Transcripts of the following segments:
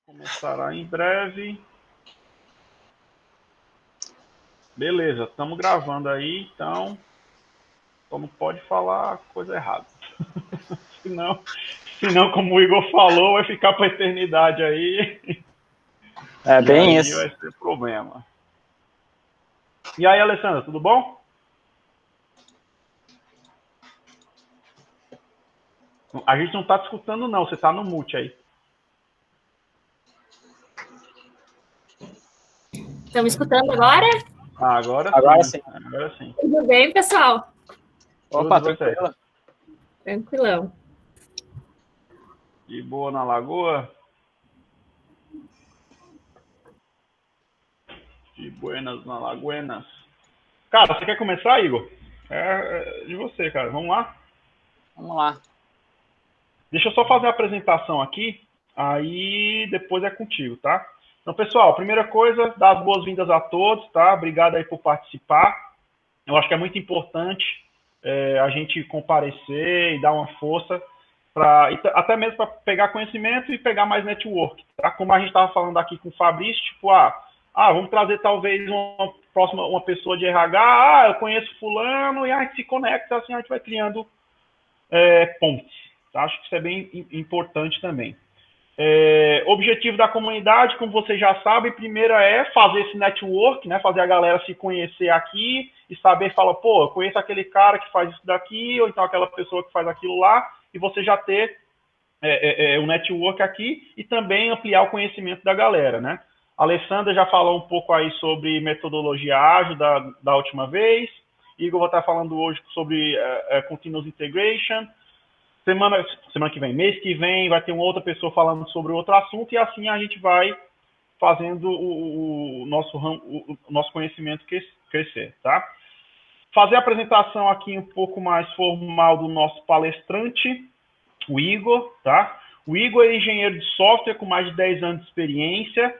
Começará em breve. Beleza, estamos gravando aí, então só não pode falar coisa errada. senão, senão, como o Igor falou, vai ficar para a eternidade aí. É E bem aí isso. vai ser problema. E aí, Alessandra, tudo bom? A gente não está te escutando, não. Você está no mute aí. Estão me escutando agora? Ah, agora Agora sim. sim. Agora sim. Tudo bem, pessoal? Tudo Opa, e você? tranquilo? Tranquilão. De boa na lagoa? De buenas na laguenas. Cara, você quer começar, Igor? É de você, cara. Vamos lá? Vamos lá. Deixa eu só fazer a apresentação aqui, aí depois é contigo, tá? Então, pessoal, primeira coisa, dar as boas-vindas a todos, tá? Obrigado aí por participar. Eu acho que é muito importante a gente comparecer e dar uma força, até mesmo para pegar conhecimento e pegar mais network, tá? Como a gente estava falando aqui com o Fabrício, tipo, vamos trazer talvez uma pessoa de RH, eu conheço fulano, e a gente se conecta, assim a gente vai criando pontes. Tá? Acho que isso é bem importante também. Objetivo da comunidade, como vocês já sabem, primeiro é fazer esse network, né? Fazer a galera se conhecer aqui e saber, fala, pô, eu conheço aquele cara que faz isso daqui, ou então aquela pessoa que faz aquilo lá, e você já ter um network aqui e também ampliar o conhecimento da galera, né? A Alessandra já falou um pouco aí sobre metodologia ágil da última vez. Igor vai estar falando hoje sobre Continuous Integration. Semana que vem, mês que vem, vai ter uma outra pessoa falando sobre outro assunto e assim a gente vai fazendo o nosso conhecimento crescer, tá? Fazer a apresentação aqui um pouco mais formal do nosso palestrante, o Igor, tá? O Igor é engenheiro de software com mais de 10 anos de experiência,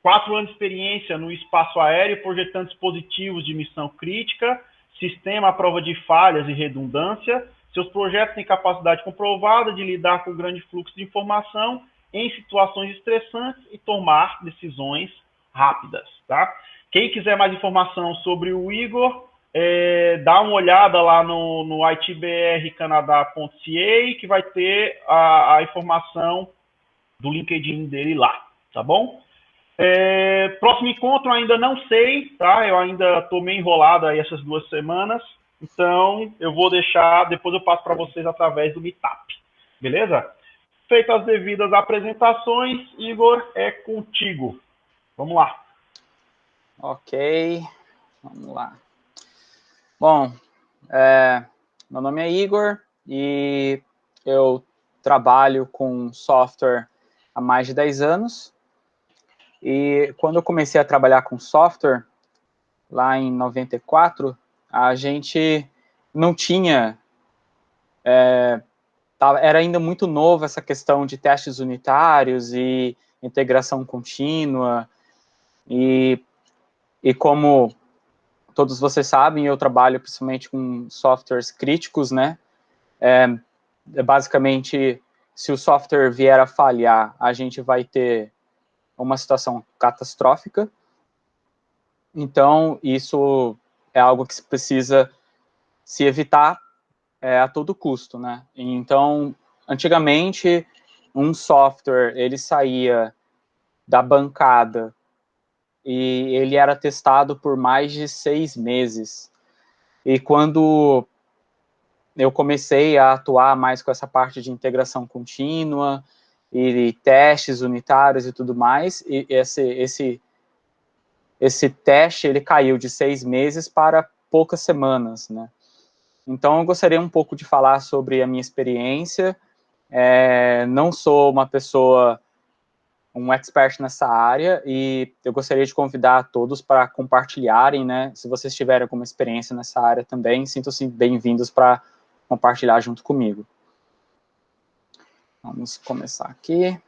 4 anos de experiência no espaço aéreo, projetando dispositivos de missão crítica, sistema à prova de falhas e redundância. Seus projetos têm capacidade comprovada de lidar com grande fluxo de informação em situações estressantes e tomar decisões rápidas, tá? Quem quiser mais informação sobre o Igor, dá uma olhada lá no itbrcanadá.ca, que vai ter a informação do LinkedIn dele lá, tá bom? Próximo encontro ainda não sei, tá? Eu ainda estou meio enrolado aí essas 2 semanas, então eu vou deixar, depois eu passo para vocês através do Meetup, beleza? Feitas as devidas apresentações, Igor, é contigo. Vamos lá. Ok, vamos lá. Bom, meu nome é Igor e eu trabalho com software há mais de 10 anos. E quando eu comecei a trabalhar com software, lá em 94, a gente não tinha... era ainda muito novo essa questão de testes unitários e integração contínua. E como todos vocês sabem, eu trabalho principalmente com softwares críticos, né? Basicamente, se o software vier a falhar, a gente vai ter uma situação catastrófica. Então, isso é algo que se precisa se evitar a todo custo, né? Então, antigamente, um software, ele saía da bancada e ele era testado por mais de 6 meses. E quando eu comecei a atuar mais com essa parte de integração contínua e testes unitários e tudo mais, e esse teste ele caiu de 6 meses para poucas semanas, né? Então, eu gostaria um pouco de falar sobre a minha experiência. Não sou uma pessoa, um expert nessa área, e eu gostaria de convidar todos para compartilharem, né? Se vocês tiverem alguma experiência nessa área também, sintam-se bem-vindos para compartilhar junto comigo. Vamos começar aqui.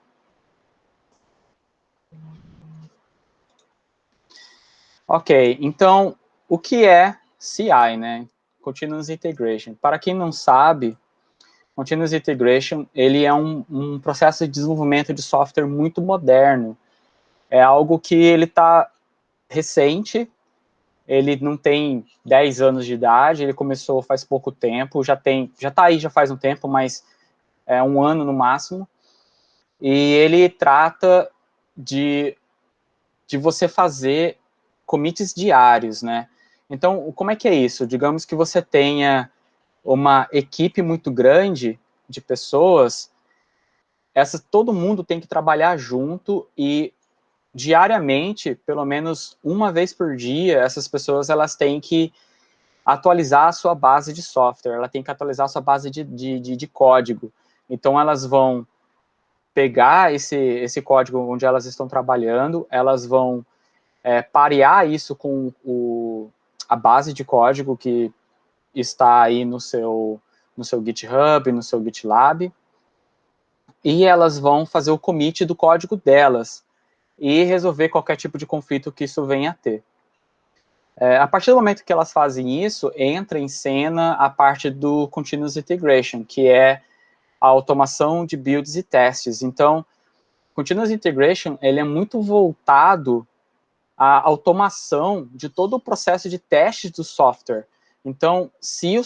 Ok, então, o que é CI, né? Continuous Integration. Para quem não sabe, Continuous Integration, ele é um processo de desenvolvimento de software muito moderno. É algo que ele está recente, ele não tem 10 anos de idade, ele começou faz pouco tempo, já está aí já faz um tempo, mas é um ano no máximo, e ele trata de você fazer commits diários, né? Então, como é que é isso? Digamos que você tenha uma equipe muito grande de pessoas, todo mundo tem que trabalhar junto e diariamente, pelo menos uma vez por dia, essas pessoas elas têm que atualizar a sua base de software, ela tem que atualizar a sua base de código. Então, elas vão pegar esse código onde elas estão trabalhando, elas vão parear isso com a base de código que está aí no seu GitHub, no seu GitLab, e elas vão fazer o commit do código delas e resolver qualquer tipo de conflito que isso venha a ter. A partir do momento que elas fazem isso, entra em cena a parte do Continuous Integration, que é a automação de builds e testes. Então, Continuous Integration, ele é muito voltado à automação de todo o processo de testes do software. Então, se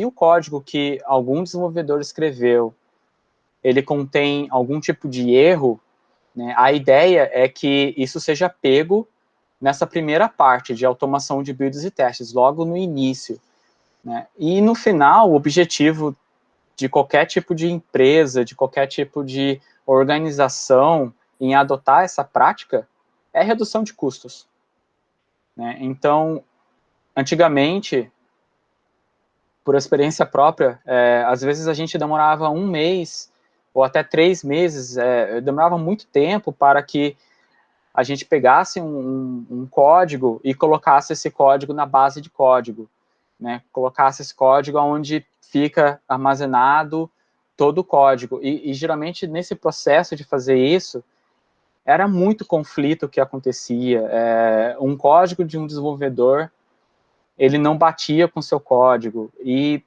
o código que algum desenvolvedor escreveu, ele contém algum tipo de erro, né, a ideia é que isso seja pego nessa primeira parte de automação de builds e testes, logo no início, né? E no final, o objetivo de qualquer tipo de empresa, de qualquer tipo de organização em adotar essa prática é redução de custos, né? Então, antigamente, por experiência própria, às vezes a gente demorava 1 mês ou até 3 meses, demorava muito tempo para que a gente pegasse um código e colocasse esse código na base de código, né? Colocasse esse código onde fica armazenado todo o código. E geralmente, nesse processo de fazer isso, era muito conflito que acontecia. Um código de um desenvolvedor, ele não batia com o seu código, e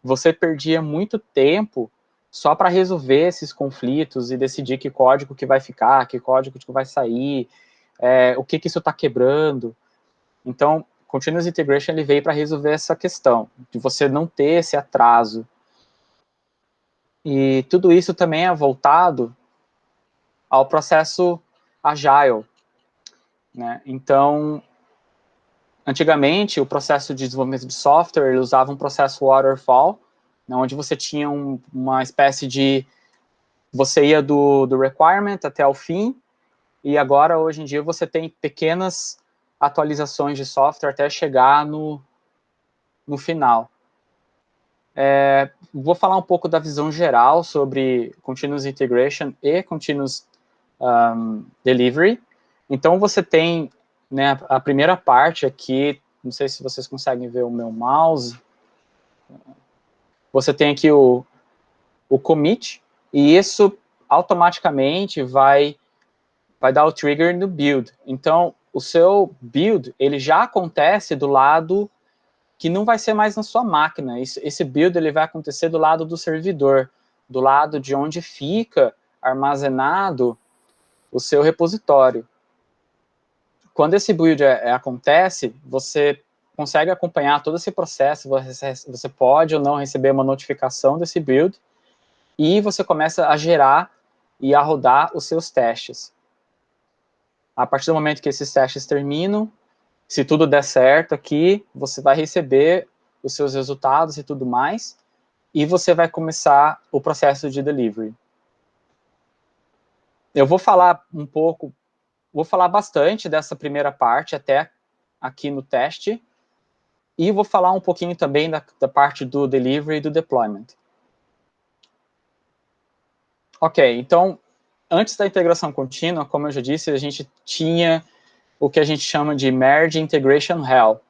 você perdia muito tempo só para resolver esses conflitos e decidir que código que vai ficar, que código que vai sair, o que isso está quebrando. Então, Continuous Integration ele veio para resolver essa questão, de você não ter esse atraso. E tudo isso também é voltado ao processo Agile, né? Então, antigamente, o processo de desenvolvimento de software, ele usava um processo waterfall, né, onde você tinha uma espécie de... Você ia do requirement até o fim, e agora, hoje em dia, você tem pequenas atualizações de software até chegar no final. Vou falar um pouco da visão geral sobre Continuous Integration e Continuous Delivery. Então, você tem, né, a primeira parte aqui, não sei se vocês conseguem ver o meu mouse, você tem aqui o commit, e isso automaticamente vai dar o trigger no build. Então, o seu build, ele já acontece do lado que não vai ser mais na sua máquina. Esse build ele vai acontecer do lado do servidor, do lado de onde fica armazenado o seu repositório. Quando esse build acontece, você consegue acompanhar todo esse processo, você pode ou não receber uma notificação desse build, e você começa a gerar e a rodar os seus testes. A partir do momento que esses testes terminam, se tudo der certo aqui, você vai receber os seus resultados e tudo mais, e você vai começar o processo de delivery. Eu vou falar um pouco, vou falar bastante dessa primeira parte até aqui no teste, e vou falar um pouquinho também da parte do delivery e do deployment. Ok, então, antes da integração contínua, como eu já disse, a gente tinha o que a gente chama de Merge Integration Hell.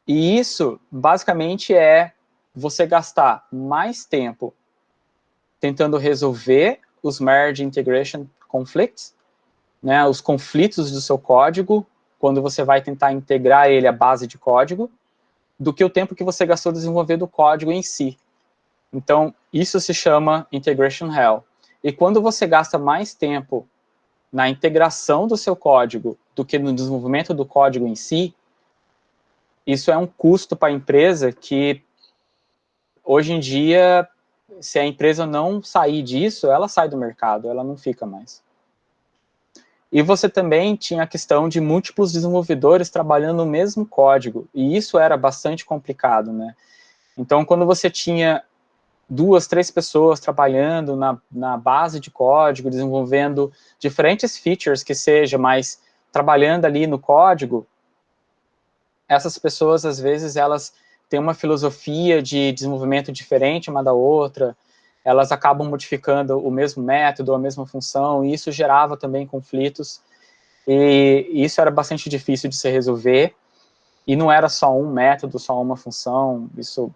E isso, basicamente, é você gastar mais tempo tentando resolver os Merge Integration Conflicts, né, os conflitos do seu código, quando você vai tentar integrar ele à base de código, do que o tempo que você gastou desenvolvendo o código em si. Então, isso se chama integration hell. E quando você gasta mais tempo na integração do seu código do que no desenvolvimento do código em si, isso é um custo para a empresa que, hoje em dia, se a empresa não sair disso, ela sai do mercado, ela não fica mais. E você também tinha a questão de múltiplos desenvolvedores trabalhando no mesmo código, e isso era bastante complicado, né? Então, quando você tinha 2, 3 pessoas trabalhando na base de código, desenvolvendo diferentes features que seja, mas trabalhando ali no código, essas pessoas, às vezes, elas têm uma filosofia de desenvolvimento diferente uma da outra, elas acabam modificando o mesmo método, a mesma função, e isso gerava também conflitos, e isso era bastante difícil de se resolver, e não era só um método, só uma função, isso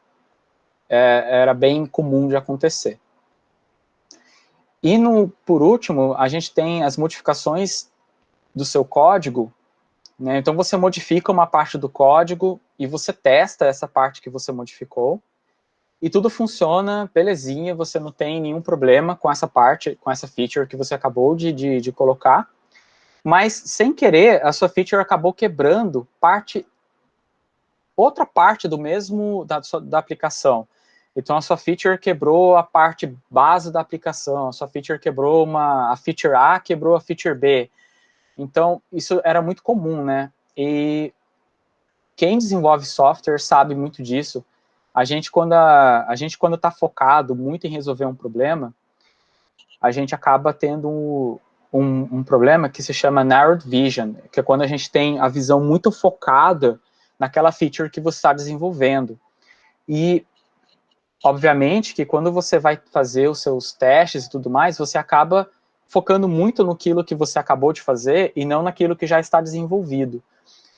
era bem comum de acontecer. E, por último, a gente tem as modificações do seu código, né? Então, você modifica uma parte do código e você testa essa parte que você modificou, e tudo funciona belezinha, você não tem nenhum problema com essa parte, com essa feature que você acabou de colocar, mas, sem querer, a sua feature acabou quebrando outra parte do mesmo, da aplicação. Então, a sua feature quebrou a parte base da aplicação, a sua feature quebrou a feature A, quebrou a feature B. Então, isso era muito comum, né? E quem desenvolve software sabe muito disso. A gente, quando está focado muito em resolver um problema, a gente acaba tendo um problema que se chama narrowed vision, que é quando a gente tem a visão muito focada naquela feature que você está desenvolvendo. E, obviamente, que quando você vai fazer os seus testes e tudo mais, você acaba focando muito naquilo que você acabou de fazer e não naquilo que já está desenvolvido.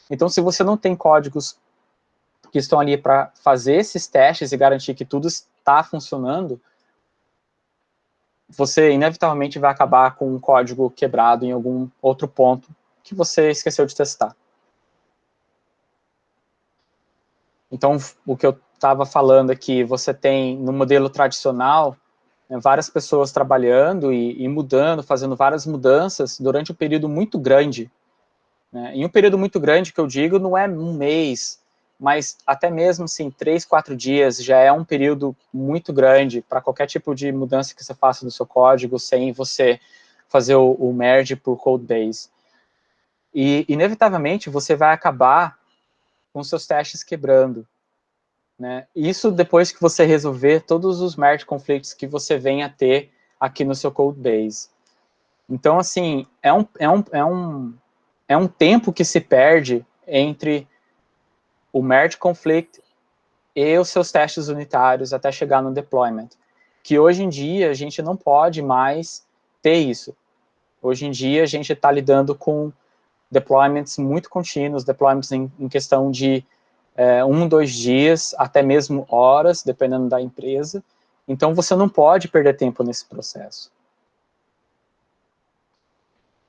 Então, se você não tem códigos que estão ali para fazer esses testes e garantir que tudo está funcionando, você inevitavelmente vai acabar com um código quebrado em algum outro ponto que você esqueceu de testar. Então, o que eu estava falando aqui, você tem, no modelo tradicional, várias pessoas trabalhando e mudando, fazendo várias mudanças durante um período muito grande. Né? Em um período muito grande, que eu digo, não é um mês, mas até mesmo assim, 3, 4 dias já é um período muito grande para qualquer tipo de mudança que você faça no seu código, sem você fazer o merge por codebase. E, inevitavelmente, você vai acabar com seus testes quebrando. Né? Isso depois que você resolver todos os merge conflicts que você venha a ter aqui no seu codebase. Então, assim, é um tempo que se perde entre o merge conflict e os seus testes unitários até chegar no deployment, que hoje em dia a gente não pode mais ter isso. Hoje em dia a gente está lidando com deployments muito contínuos, deployments em questão de 1, 2 dias, até mesmo horas, dependendo da empresa. Então, você não pode perder tempo nesse processo.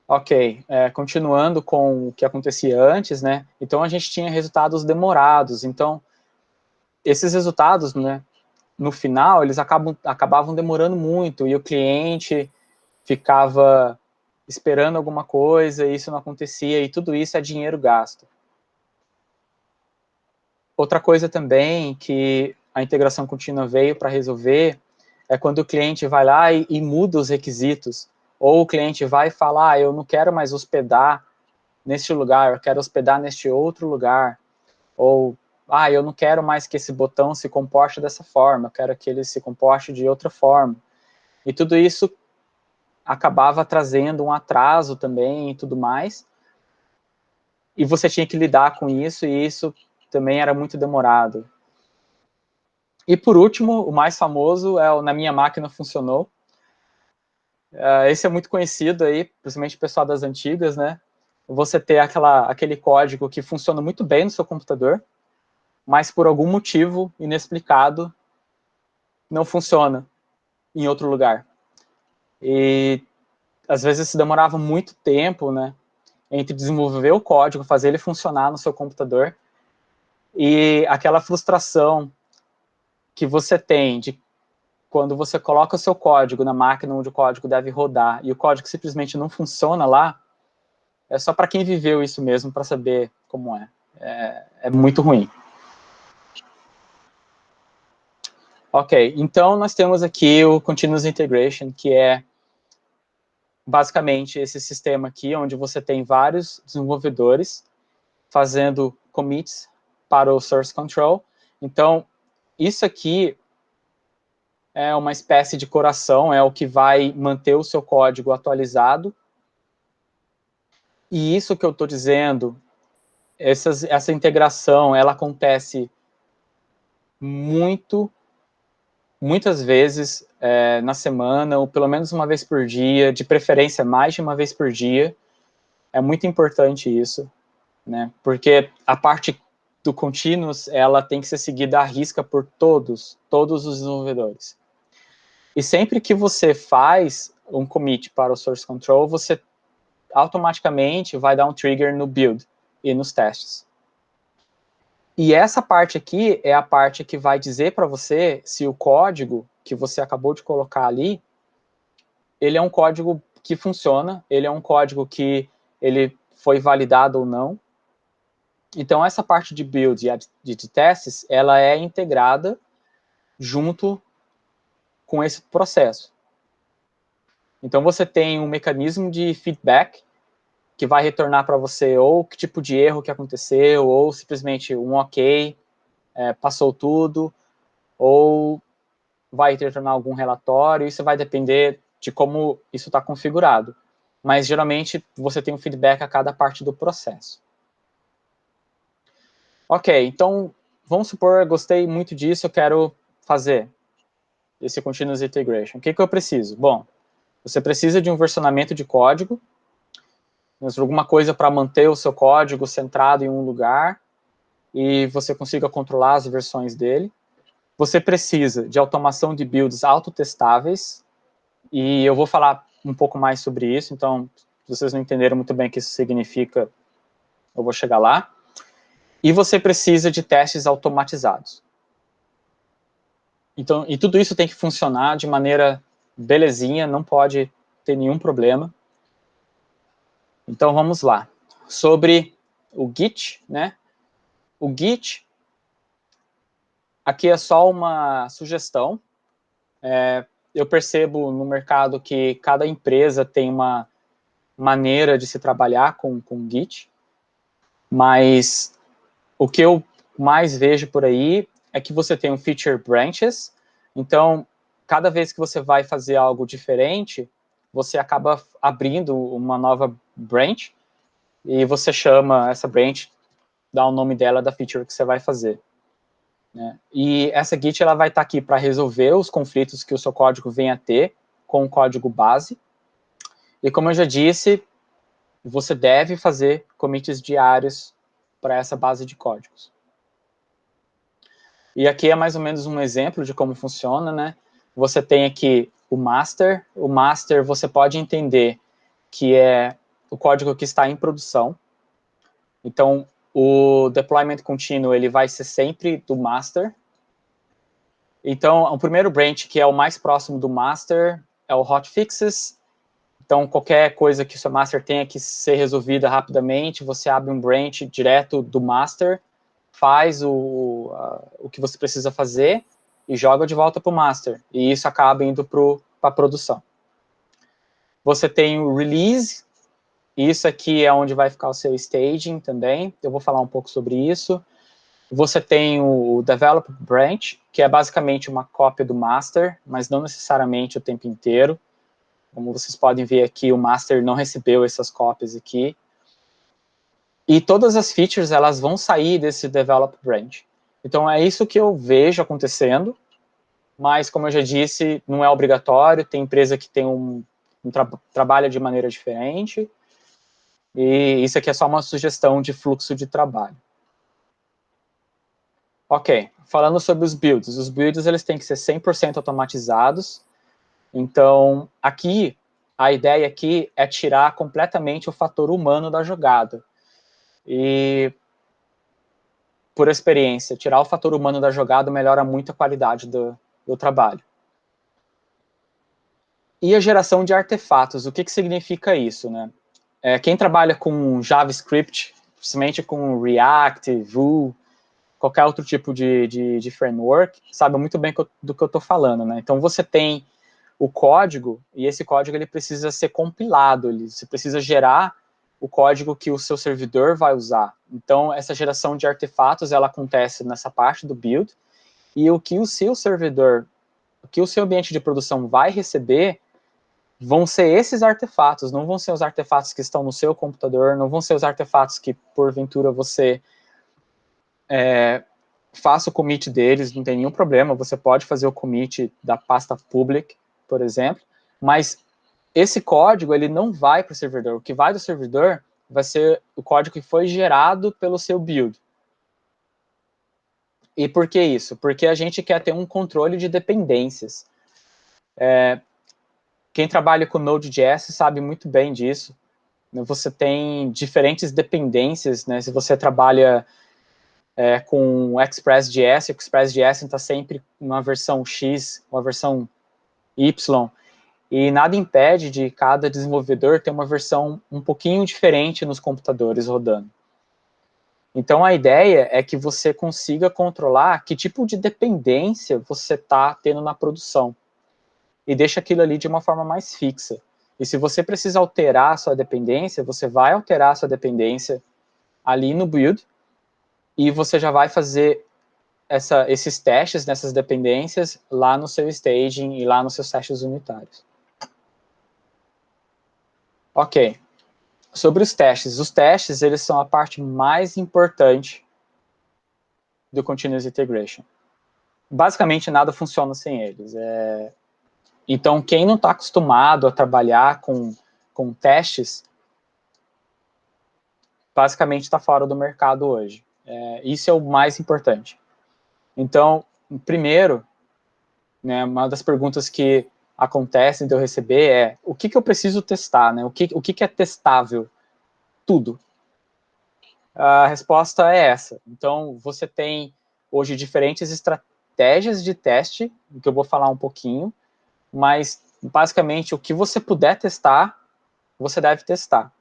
Ok, continuando com o que acontecia antes, né? Então, a gente tinha resultados demorados. Então, esses resultados, né, no final, eles acabavam demorando muito, e o cliente ficava esperando alguma coisa, e isso não acontecia, e tudo isso é dinheiro gasto. Outra coisa também que a integração contínua veio para resolver é quando o cliente vai lá e muda os requisitos, ou o cliente vai falar, eu não quero mais hospedar neste lugar, eu quero hospedar neste outro lugar, ou, eu não quero mais que esse botão se comporte dessa forma, eu quero que ele se comporte de outra forma. E tudo isso acabava trazendo um atraso também e tudo mais, e você tinha que lidar com isso, e isso também era muito demorado. E por último, o mais famoso é o Na Minha Máquina Funcionou. Esse é muito conhecido aí, principalmente o pessoal das antigas, né? Você ter aquele código que funciona muito bem no seu computador, mas por algum motivo inexplicado não funciona em outro lugar. E às vezes se demorava muito tempo, né, entre desenvolver o código, fazer ele funcionar no seu computador, e aquela frustração que você tem de quando você coloca o seu código na máquina onde o código deve rodar e o código simplesmente não funciona lá, é só para quem viveu isso mesmo para saber como é. É muito ruim. Ok, então nós temos aqui o Continuous Integration, que é basicamente esse sistema aqui, onde você tem vários desenvolvedores fazendo commits para o source control. Então, isso aqui é uma espécie de coração, é o que vai manter o seu código atualizado. E isso que eu estou dizendo, essa integração, ela acontece muitas vezes na semana, ou pelo menos uma vez por dia, de preferência mais de uma vez por dia. É muito importante isso, né? Porque a parte do continuous, ela tem que ser seguida à risca por todos os desenvolvedores. E sempre que você faz um commit para o source control, você automaticamente vai dar um trigger no build e nos testes. E essa parte aqui é a parte que vai dizer para você se o código que você acabou de colocar ali, ele é um código que funciona, ele é um código que ele foi validado ou não. Então, essa parte de build e de testes, ela é integrada junto com esse processo. Então, você tem um mecanismo de feedback que vai retornar para você ou que tipo de erro que aconteceu, ou simplesmente um ok, passou tudo, ou vai retornar algum relatório. Isso vai depender de como isso está configurado. Mas, geralmente, você tem um feedback a cada parte do processo. Ok, então, vamos supor, gostei muito disso, eu quero fazer esse Continuous Integration. O que eu preciso? Bom, você precisa de um versionamento de código, alguma coisa para manter o seu código centrado em um lugar e você consiga controlar as versões dele. Você precisa de automação de builds autotestáveis, e eu vou falar um pouco mais sobre isso, então, se vocês não entenderam muito bem o que isso significa, eu vou chegar lá. E você precisa de testes automatizados. Então, e tudo isso tem que funcionar de maneira belezinha, não pode ter nenhum problema. Então, vamos lá. Sobre o Git, né? O Git, aqui é só uma sugestão. Eu percebo no mercado que cada empresa tem uma maneira de se trabalhar com Git, mas o que eu mais vejo por aí é que você tem um feature branches, então, cada vez que você vai fazer algo diferente, você acaba abrindo uma nova branch, e você chama essa branch, dá o nome dela da feature que você vai fazer. Né? E essa Git ela vai estar aqui para resolver os conflitos que o seu código venha a ter com o código base. E como eu já disse, você deve fazer commits diários para essa base de códigos. E aqui é mais ou menos um exemplo de como funciona, né? Você tem aqui o master. O master você pode entender que é o código que está em produção. Então, o deployment contínuo ele vai ser sempre do master. Então, o primeiro branch, que é o mais próximo do master, é o hotfixes. Então, qualquer coisa que o seu master tenha que ser resolvida rapidamente, você abre um branch direto do master, faz o que você precisa fazer e joga de volta para o master. E isso acaba indo para a produção. Você tem o release, isso aqui é onde vai ficar o seu staging também. Eu vou falar um pouco sobre isso. Você tem o develop branch, que é basicamente uma cópia do master, mas não necessariamente o tempo inteiro. Como vocês podem ver aqui, o master não recebeu essas cópias aqui. E todas as features, elas vão sair desse develop branch. Então, é isso que eu vejo acontecendo, mas, como eu já disse, não é obrigatório, tem empresa que tem trabalha de maneira diferente, e isso aqui é só uma sugestão de fluxo de trabalho. Ok, falando sobre os builds eles têm que ser 100% automatizados. Então, aqui, a ideia aqui é tirar completamente o fator humano da jogada. E, por experiência, tirar o fator humano da jogada melhora muito a qualidade do trabalho. E a geração de artefatos, o que significa isso, né? Quem trabalha com JavaScript, principalmente com React, Vue, qualquer outro tipo de framework, sabe muito bem do que eu estou falando, né? Então, você tem o código, e esse código ele precisa ser compilado, você precisa gerar o código que o seu servidor vai usar. Então, essa geração de artefatos, ela acontece nessa parte do build, e o que o seu servidor, o que o seu ambiente de produção vai receber, vão ser esses artefatos, não vão ser os artefatos que estão no seu computador, não vão ser os artefatos que, porventura, você faça o commit deles, não tem nenhum problema, você pode fazer o commit da pasta public, por exemplo, mas esse código, ele não vai para o servidor. O que vai do servidor vai ser o código que foi gerado pelo seu build. E por que isso? Porque a gente quer ter um controle de dependências. Quem trabalha com Node.js sabe muito bem disso. Você tem diferentes dependências, né? Se você trabalha com Express.js, o Express.js está sempre uma versão X, uma versão Y, e nada impede de cada desenvolvedor ter uma versão um pouquinho diferente nos computadores rodando. Então, a ideia é que você consiga controlar que tipo de dependência você está tendo na produção. E deixa aquilo ali de uma forma mais fixa. E se você precisa alterar a sua dependência, você vai alterar a sua dependência ali no build, e você já vai fazer esses testes nessas dependências lá no seu staging e lá nos seus testes unitários. Ok. Sobre os testes, eles são a parte mais importante do Continuous Integration. Basicamente, nada funciona sem eles. Então, quem não está acostumado a trabalhar com testes, basicamente está fora do mercado hoje. Isso é o mais importante. Então, primeiro, né, uma das perguntas que acontecem de eu receber o que eu preciso testar, né? O que é testável? Tudo. A resposta é essa. Então, você tem hoje diferentes estratégias de teste, que eu vou falar um pouquinho, mas basicamente o que você puder testar, você deve testar.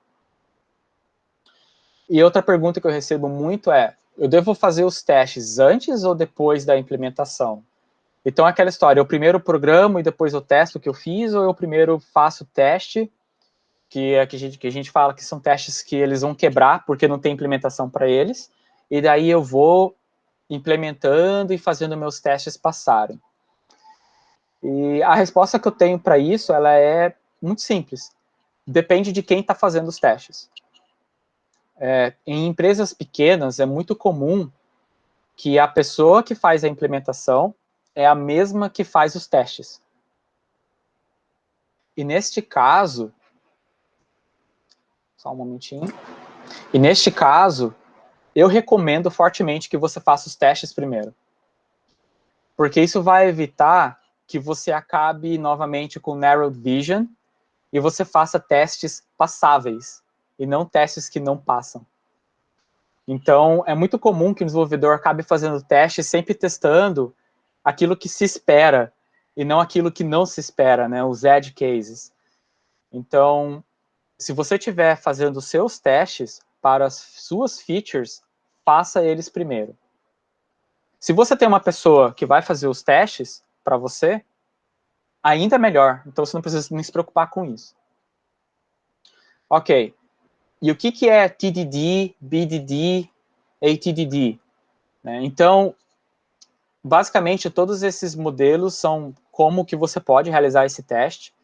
E outra pergunta que eu recebo muito eu devo fazer os testes antes ou depois da implementação? Então, aquela história, eu primeiro programo e depois eu testo o que eu fiz, ou eu primeiro faço o teste, que a gente fala que são testes que eles vão quebrar porque não tem implementação para eles, e daí eu vou implementando e fazendo meus testes passarem. E a resposta que eu tenho para isso, ela é muito simples. Depende de quem está fazendo os testes. Em empresas pequenas, é muito comum que a pessoa que faz a implementação é a mesma que faz os testes. E neste caso, só um momentinho. E neste caso, eu recomendo fortemente que você faça os testes primeiro. Porque isso vai evitar que você acabe novamente com narrowed vision e você faça testes passáveis e não testes que não passam. Então, é muito comum que o desenvolvedor acabe fazendo testes sempre testando aquilo que se espera e não aquilo que não se espera, né? Os edge cases. Então, se você estiver fazendo os seus testes para as suas features, faça eles primeiro. Se você tem uma pessoa que vai fazer os testes para você, ainda melhor. Então, você não precisa nem se preocupar com isso. Ok. E o que é TDD, BDD, ATDD? Então, basicamente, todos esses modelos são como que você pode realizar esse teste.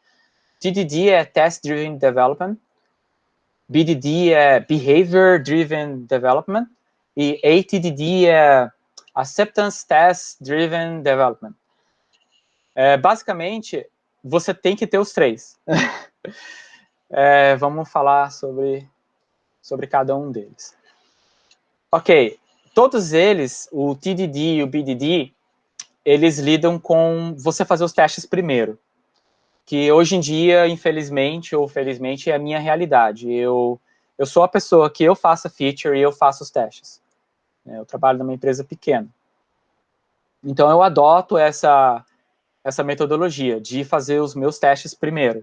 TDD é Test Driven Development. BDD é Behavior Driven Development. E ATDD é Acceptance Test Driven Development. Basicamente, você tem que ter os três. Vamos falar sobre cada um deles. Ok, todos eles, o TDD e o BDD, eles lidam com você fazer os testes primeiro. Que hoje em dia, infelizmente ou felizmente, é a minha realidade. Eu sou a pessoa que eu faço a feature e eu faço os testes. Eu trabalho numa empresa pequena. Então, eu adoto essa essa metodologia de fazer os meus testes primeiro.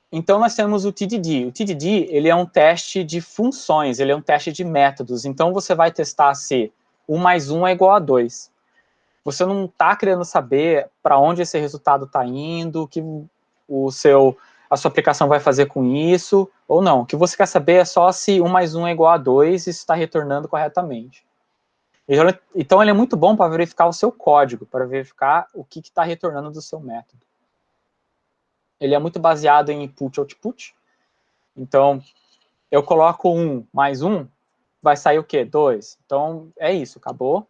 Então, nós temos o TDD. O TDD, ele é um teste de funções, ele é um teste de métodos. Então, você vai testar se 1 mais 1 é igual a 2. Você não está querendo saber para onde esse resultado está indo, o que a sua aplicação vai fazer com isso, ou não. O que você quer saber é só se 1 mais 1 é igual a 2 e isso está retornando corretamente. Então, ele é muito bom para verificar o seu código, para verificar o que está retornando do seu método. Ele é muito baseado em input-output. Então, eu coloco 1 mais 1, vai sair o quê? 2. Então, é isso, acabou.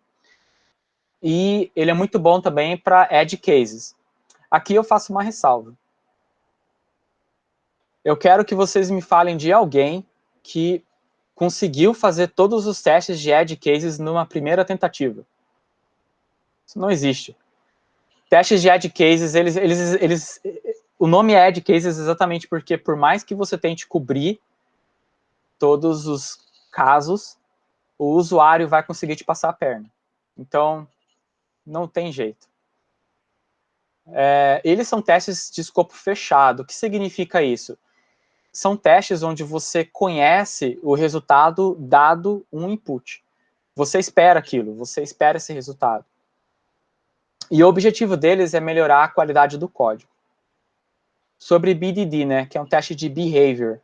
E ele é muito bom também para edge cases. Aqui eu faço uma ressalva. Eu quero que vocês me falem de alguém que conseguiu fazer todos os testes de edge cases numa primeira tentativa. Isso não existe. Testes de edge cases, o nome é edge cases exatamente porque por mais que você tente cobrir todos os casos, o usuário vai conseguir te passar a perna. Então, não tem jeito. Eles são testes de escopo fechado. O que significa isso? São testes onde você conhece o resultado dado um input. Você espera aquilo, você espera esse resultado. E o objetivo deles é melhorar a qualidade do código. Sobre BDD, né, que é um teste de behavior.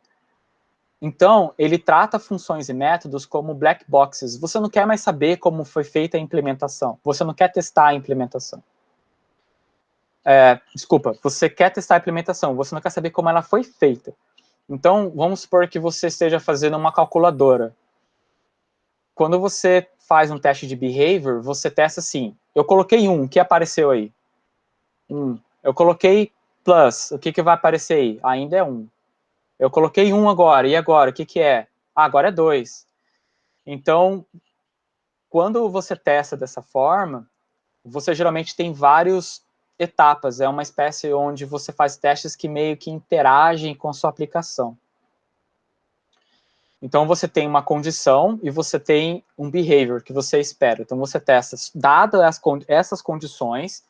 Então, ele trata funções e métodos como black boxes. Você não quer mais saber como foi feita a implementação. Você não quer testar a implementação. Desculpa, você quer testar a implementação. Você não quer saber como ela foi feita. Então, vamos supor que você esteja fazendo uma calculadora. Quando você faz um teste de behavior, você testa assim. Eu coloquei 1, o que apareceu aí? 1. Eu coloquei plus, o que vai aparecer aí? Ainda é 1. Eu coloquei 1 agora, e agora? O que é? Agora é 2. Então, quando você testa dessa forma, você geralmente tem várias etapas. É uma espécie onde você faz testes que meio que interagem com a sua aplicação. Então, você tem uma condição e você tem um behavior que você espera. Então, você testa, dadas essas condições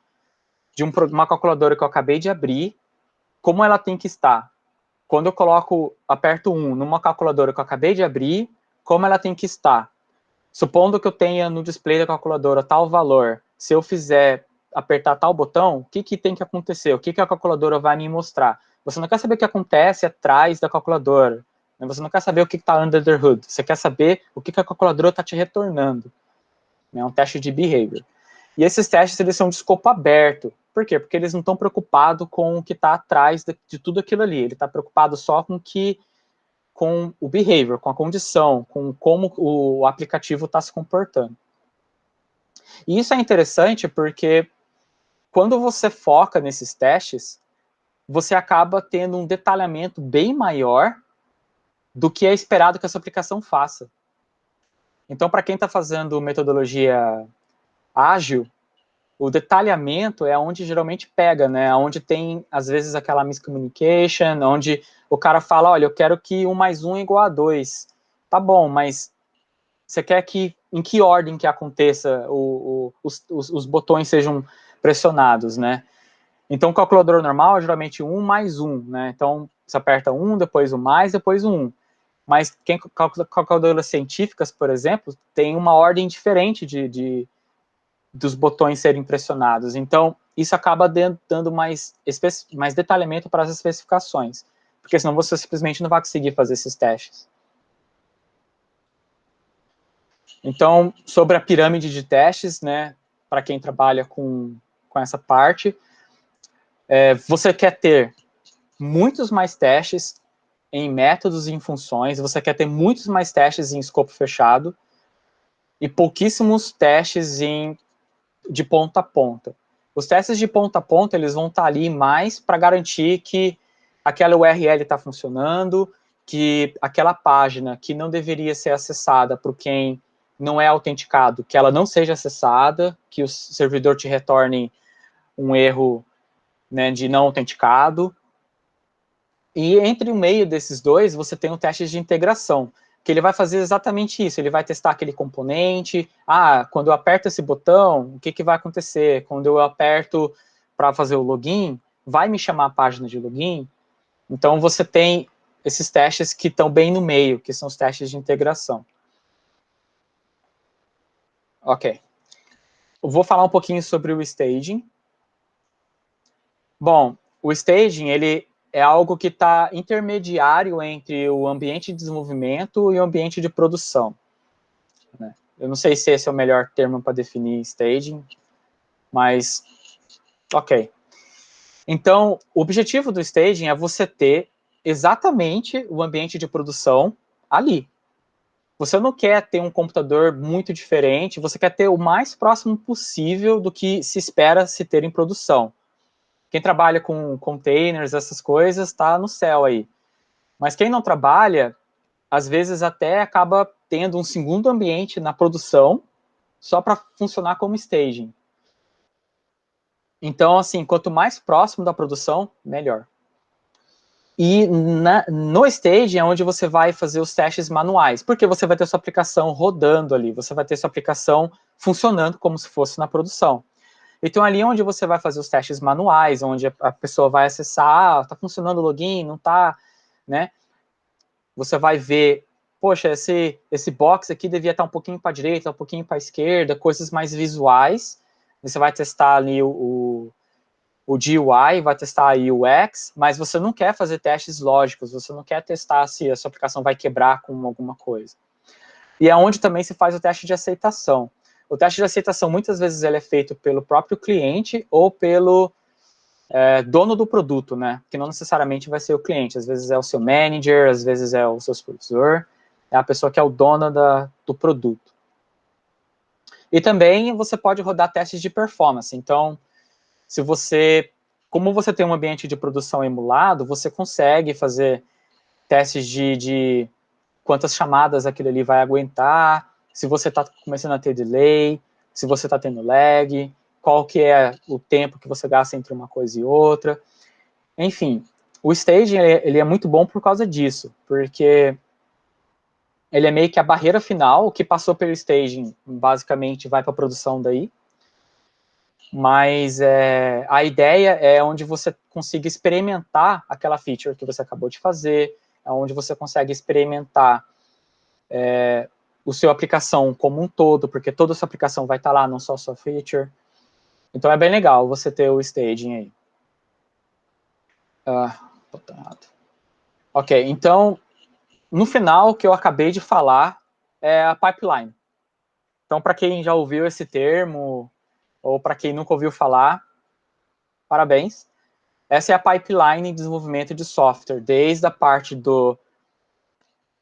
de uma calculadora que eu acabei de abrir, como ela tem que estar. Quando eu aperto 1 numa calculadora que eu acabei de abrir, como ela tem que estar. Supondo que eu tenha no display da calculadora tal valor, se eu apertar tal botão, o que tem que acontecer? O que a calculadora vai me mostrar? Você não quer saber o que acontece atrás da calculadora. Você não quer saber o que está under the hood. Você quer saber o que a calculadora está te retornando. É um teste de behavior. E esses testes, eles são de escopo aberto. Por quê? Porque eles não estão preocupados com o que está atrás de tudo aquilo ali. Ele está preocupado só com o behavior, com a condição, com como o aplicativo está se comportando. E isso é interessante porque quando você foca nesses testes, você acaba tendo um detalhamento bem maior do que é esperado que essa aplicação faça. Então, para quem está fazendo metodologia ágil, o detalhamento é onde geralmente pega, né? Onde tem, às vezes, aquela miscommunication, onde o cara fala, olha, eu quero que 1 mais 1 é igual a 2. Tá bom, mas você quer que, em que ordem que aconteça os botões sejam pressionados, né? Então, o calculador normal é geralmente 1 mais 1, né? Então, você aperta 1, depois o mais, depois o 1. Mas calculadoras científicas, por exemplo, tem uma ordem diferente dos botões serem pressionados. Então, isso acaba dando mais detalhamento para as especificações, porque senão você simplesmente não vai conseguir fazer esses testes. Então, sobre a pirâmide de testes, né, para quem trabalha com essa parte, você quer ter muitos mais testes em métodos e em funções, você quer ter muitos mais testes em escopo fechado e pouquíssimos testes de ponta a ponta. Os testes de ponta a ponta, eles vão estar ali mais para garantir que aquela URL está funcionando, que aquela página que não deveria ser acessada por quem não é autenticado, que ela não seja acessada, que o servidor te retorne um erro, né, de não autenticado. E entre o meio desses dois, você tem o teste de integração. que ele vai fazer exatamente isso, ele vai testar aquele componente, quando eu aperto esse botão, o que vai acontecer? Quando eu aperto para fazer o login, vai me chamar a página de login? Então, você tem esses testes que estão bem no meio, que são os testes de integração. Ok. Eu vou falar um pouquinho sobre o staging. Bom, o staging, ele é algo que está intermediário entre o ambiente de desenvolvimento e o ambiente de produção, né? Eu não sei se esse é o melhor termo para definir staging, mas ok. Então, o objetivo do staging é você ter exatamente o ambiente de produção ali. Você não quer ter um computador muito diferente, você quer ter o mais próximo possível do que se espera se ter em produção. Quem trabalha com containers, essas coisas, está no céu aí. Mas quem não trabalha, às vezes até acaba tendo um segundo ambiente na produção, só para funcionar como staging. Então, assim, quanto mais próximo da produção, melhor. E no staging é onde você vai fazer os testes manuais, porque você vai ter sua aplicação rodando ali, você vai ter sua aplicação funcionando como se fosse na produção. Então, ali é onde você vai fazer os testes manuais, onde a pessoa vai acessar, está funcionando o login, não está, né? Você vai ver, poxa, esse box aqui devia estar um pouquinho para a direita, um pouquinho para a esquerda, coisas mais visuais. Você vai testar ali o GUI, vai testar a UX, mas você não quer fazer testes lógicos, você não quer testar se a sua aplicação vai quebrar com alguma coisa. E é onde também se faz o teste de aceitação. O teste de aceitação, muitas vezes, ele é feito pelo próprio cliente ou pelo dono do produto, né? Que não necessariamente vai ser o cliente. Às vezes é o seu manager, às vezes é o seu supervisor, é a pessoa que é o dono do produto. E também você pode rodar testes de performance. Então, como você tem um ambiente de produção emulado, você consegue fazer testes de quantas chamadas aquilo ali vai aguentar, se você está começando a ter delay, se você está tendo lag, qual que é o tempo que você gasta entre uma coisa e outra. Enfim, o staging ele é muito bom por causa disso, porque ele é meio que a barreira final, o que passou pelo staging basicamente vai para a produção daí, mas a ideia é onde você consiga experimentar aquela feature que você acabou de fazer, é onde você consegue experimentar o seu aplicação como um todo, porque toda a sua aplicação vai estar lá, não só a sua feature. Então é bem legal você ter o staging aí. Ok, então, no final, o que eu acabei de falar é a pipeline. Então, para quem já ouviu esse termo, ou para quem nunca ouviu falar, parabéns. Essa é a pipeline de desenvolvimento de software, desde a parte do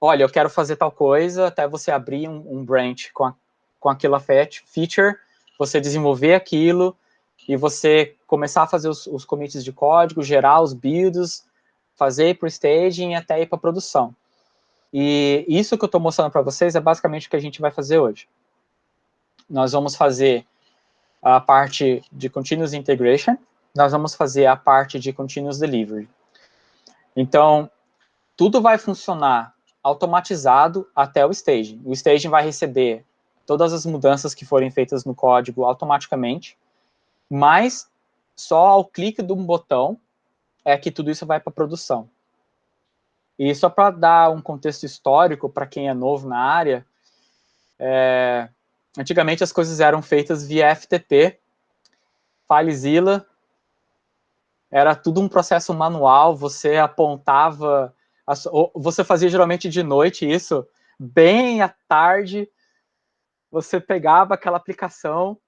olha, eu quero fazer tal coisa, até você abrir um branch com aquela feature, você desenvolver aquilo, e você começar a fazer os commits de código, gerar os builds, fazer para o staging até ir para a produção. E isso que eu estou mostrando para vocês é basicamente o que a gente vai fazer hoje. Nós vamos fazer a parte de Continuous Integration, nós vamos fazer a parte de Continuous Delivery. Então, tudo vai funcionar automatizado até o staging. O staging vai receber todas as mudanças que forem feitas no código automaticamente, mas só ao clique de um botão é que tudo isso vai para a produção. E só para dar um contexto histórico para quem é novo na área, antigamente as coisas eram feitas via FTP, FileZilla, era tudo um processo manual, você apontava, você fazia geralmente de noite isso, bem à tarde, você pegava aquela aplicação,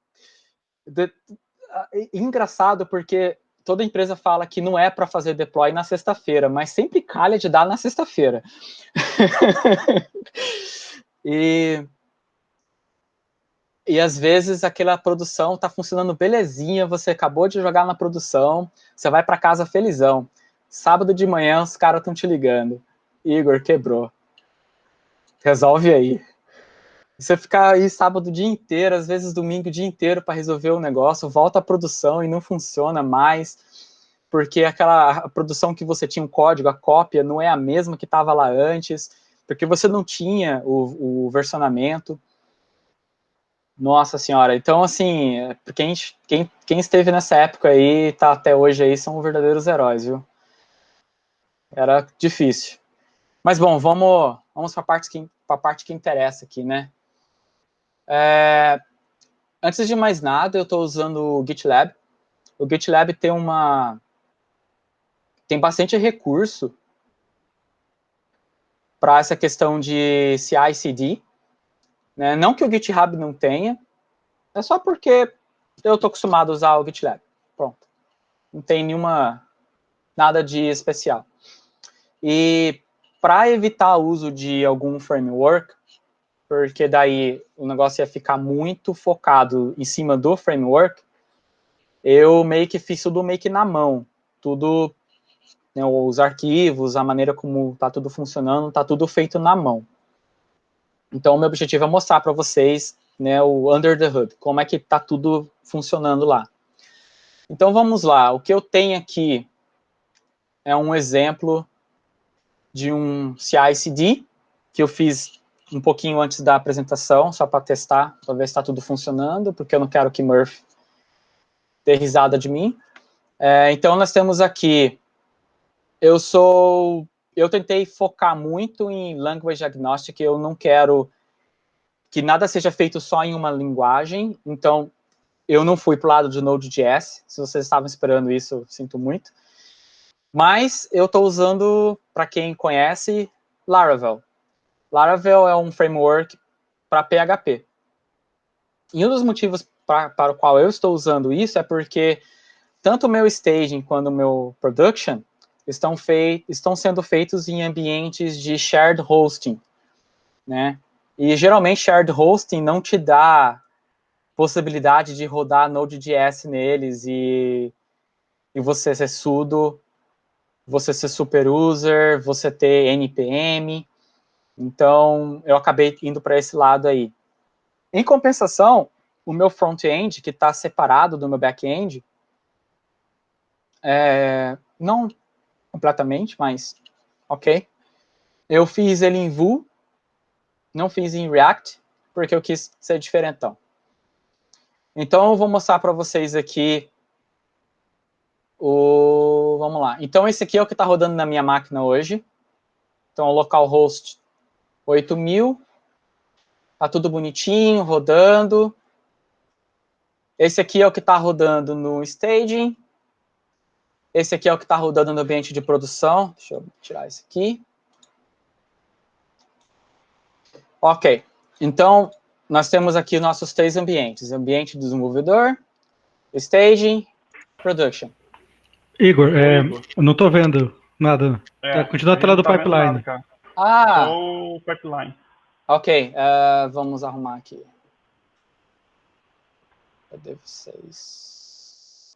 engraçado porque toda empresa fala que não é para fazer deploy na sexta-feira, mas sempre calha de dar na sexta-feira. E às vezes aquela produção está funcionando belezinha, você acabou de jogar na produção, você vai para casa felizão. Sábado de manhã os caras estão te ligando. Igor, quebrou. Resolve aí. Você fica aí sábado o dia inteiro, às vezes domingo o dia inteiro para resolver o negócio, volta à produção e não funciona mais, porque a produção que você tinha um código, a cópia, não é a mesma que estava lá antes. porque você não tinha o versionamento. Nossa senhora, então assim, quem esteve nessa época aí, tá até hoje aí, são verdadeiros heróis, viu? Era difícil. Mas bom, vamos para a parte que interessa aqui, né? Antes de mais nada, eu estou usando o GitLab. O GitLab tem bastante recurso para essa questão de CI/CD, né? Não que o GitHub não tenha, é só porque eu estou acostumado a usar o GitLab. Pronto. Não tem nada de especial. E para evitar o uso de algum framework, porque daí o negócio ia ficar muito focado em cima do framework, eu meio que fiz tudo meio que na mão. Tudo, né, os arquivos, a maneira como está tudo funcionando, está tudo feito na mão. Então, o meu objetivo é mostrar para vocês, né, o under the hood, como é que está tudo funcionando lá. Então, vamos lá. O que eu tenho aqui é um exemplo de um CI/CD que eu fiz um pouquinho antes da apresentação, só para testar, para ver se está tudo funcionando, porque eu não quero que Murphy dê risada de mim. Então, nós temos aqui, eu tentei focar muito em language agnostic, eu não quero que nada seja feito só em uma linguagem, então eu não fui para o lado de Node.js, se vocês estavam esperando isso, eu sinto muito. Mas eu estou usando, para quem conhece, Laravel. Laravel é um framework para PHP. E um dos motivos para o qual eu estou usando isso é porque tanto o meu staging quanto o meu production estão sendo feitos em ambientes de shared hosting, né? E geralmente shared hosting não te dá possibilidade de rodar Node.js neles e você ser sudo, você ser super user, você ter npm. Então, eu acabei indo para esse lado aí. Em compensação, o meu front-end, que está separado do meu back-end, não completamente, mas ok. Eu fiz ele em Vue, não fiz em React, porque eu quis ser diferentão. Então, eu vou mostrar para vocês aqui vamos lá. Então, esse aqui é o que está rodando na minha máquina hoje. Então, o localhost 8000. Tá tudo bonitinho, rodando. Esse aqui é o que está rodando no staging. Esse aqui é o que está rodando no ambiente de produção. Deixa eu tirar esse aqui. Ok. Então, nós temos aqui nossos 3 ambientes. Ambiente do desenvolvedor, staging, production. Igor, eu não estou vendo nada. Continua a tela do pipeline. Só o pipeline. Ok, vamos arrumar aqui. Cadê vocês?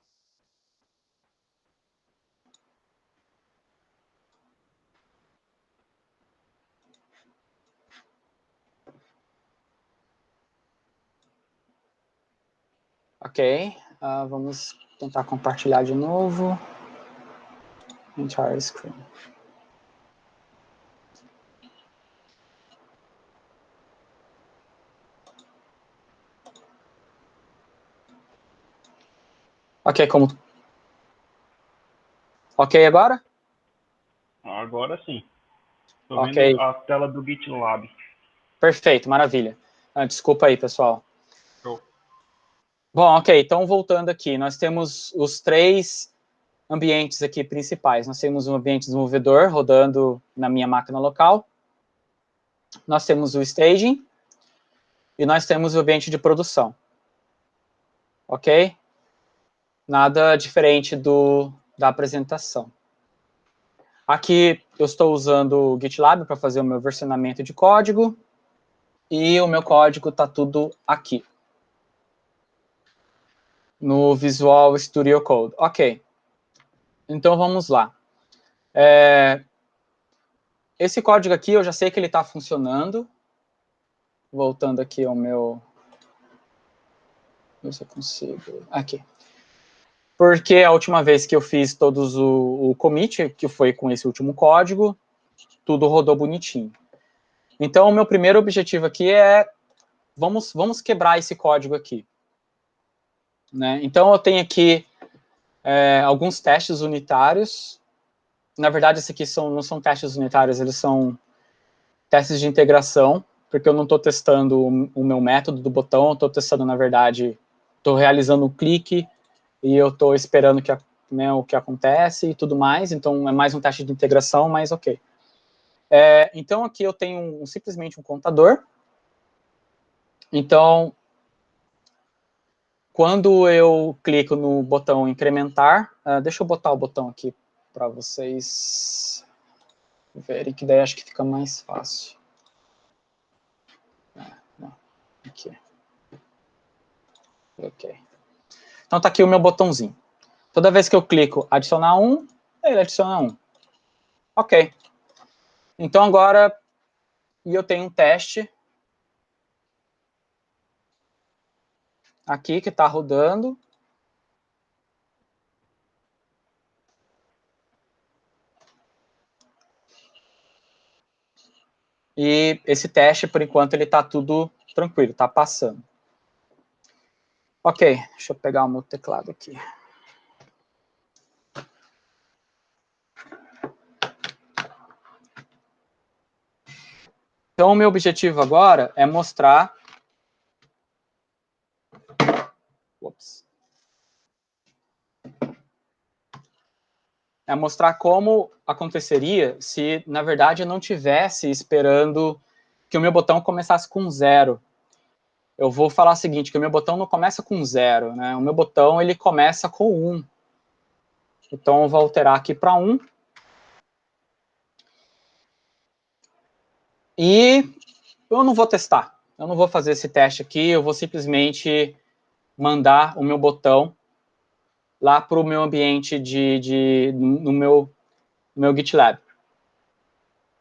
Ok, vamos tentar compartilhar de novo. Entire screen. Ok, Ok agora? Agora sim. Estou Ok. vendo a tela do GitLab. Perfeito, maravilha. Desculpa aí, pessoal. Show. Bom, ok, então voltando aqui, nós temos os 3 ambientes aqui principais. Nós temos um ambiente desenvolvedor rodando na minha máquina local. Nós temos o staging. E nós temos o ambiente de produção. Ok? Nada diferente da apresentação. Aqui eu estou usando o GitLab para fazer o meu versionamento de código. E o meu código está tudo aqui. No Visual Studio Code. Ok. Então vamos lá. Esse código aqui eu já sei que ele está funcionando. Voltando aqui ao meu... Ver se eu consigo... Aqui. Porque a última vez que eu fiz o commit, que foi com esse último código, tudo rodou bonitinho. Então, o meu primeiro objetivo aqui é, vamos quebrar esse código aqui. Né? Então, eu tenho aqui alguns testes unitários. Na verdade, esses aqui não são testes unitários, eles são testes de integração, porque eu não estou testando o meu método do botão, eu estou testando, na verdade, estou realizando um clique e eu estou esperando o que acontece e tudo mais, então é mais um teste de integração, mas ok. Então, aqui eu tenho simplesmente um contador. Então, quando eu clico no botão incrementar, deixa eu botar o botão aqui para vocês verem, que daí acho que fica mais fácil. Aqui. Ok. Então tá aqui o meu botãozinho. Toda vez que eu clico adicionar um, ele adiciona um. Ok. Então agora eu tenho um teste aqui que está rodando. E esse teste, por enquanto, ele está tudo tranquilo, está passando. Ok, deixa eu pegar o meu teclado aqui. Então, o meu objetivo agora é mostrar... Ups. É mostrar como aconteceria se, na verdade, eu não tivesse esperando que o meu botão começasse com 0. Eu vou falar o seguinte, que o meu botão não começa com 0, né? O meu botão, ele começa com 1. Então, eu vou alterar aqui para 1. E eu não vou testar. Eu não vou fazer esse teste aqui, eu vou simplesmente mandar o meu botão lá para o meu ambiente no meu GitLab.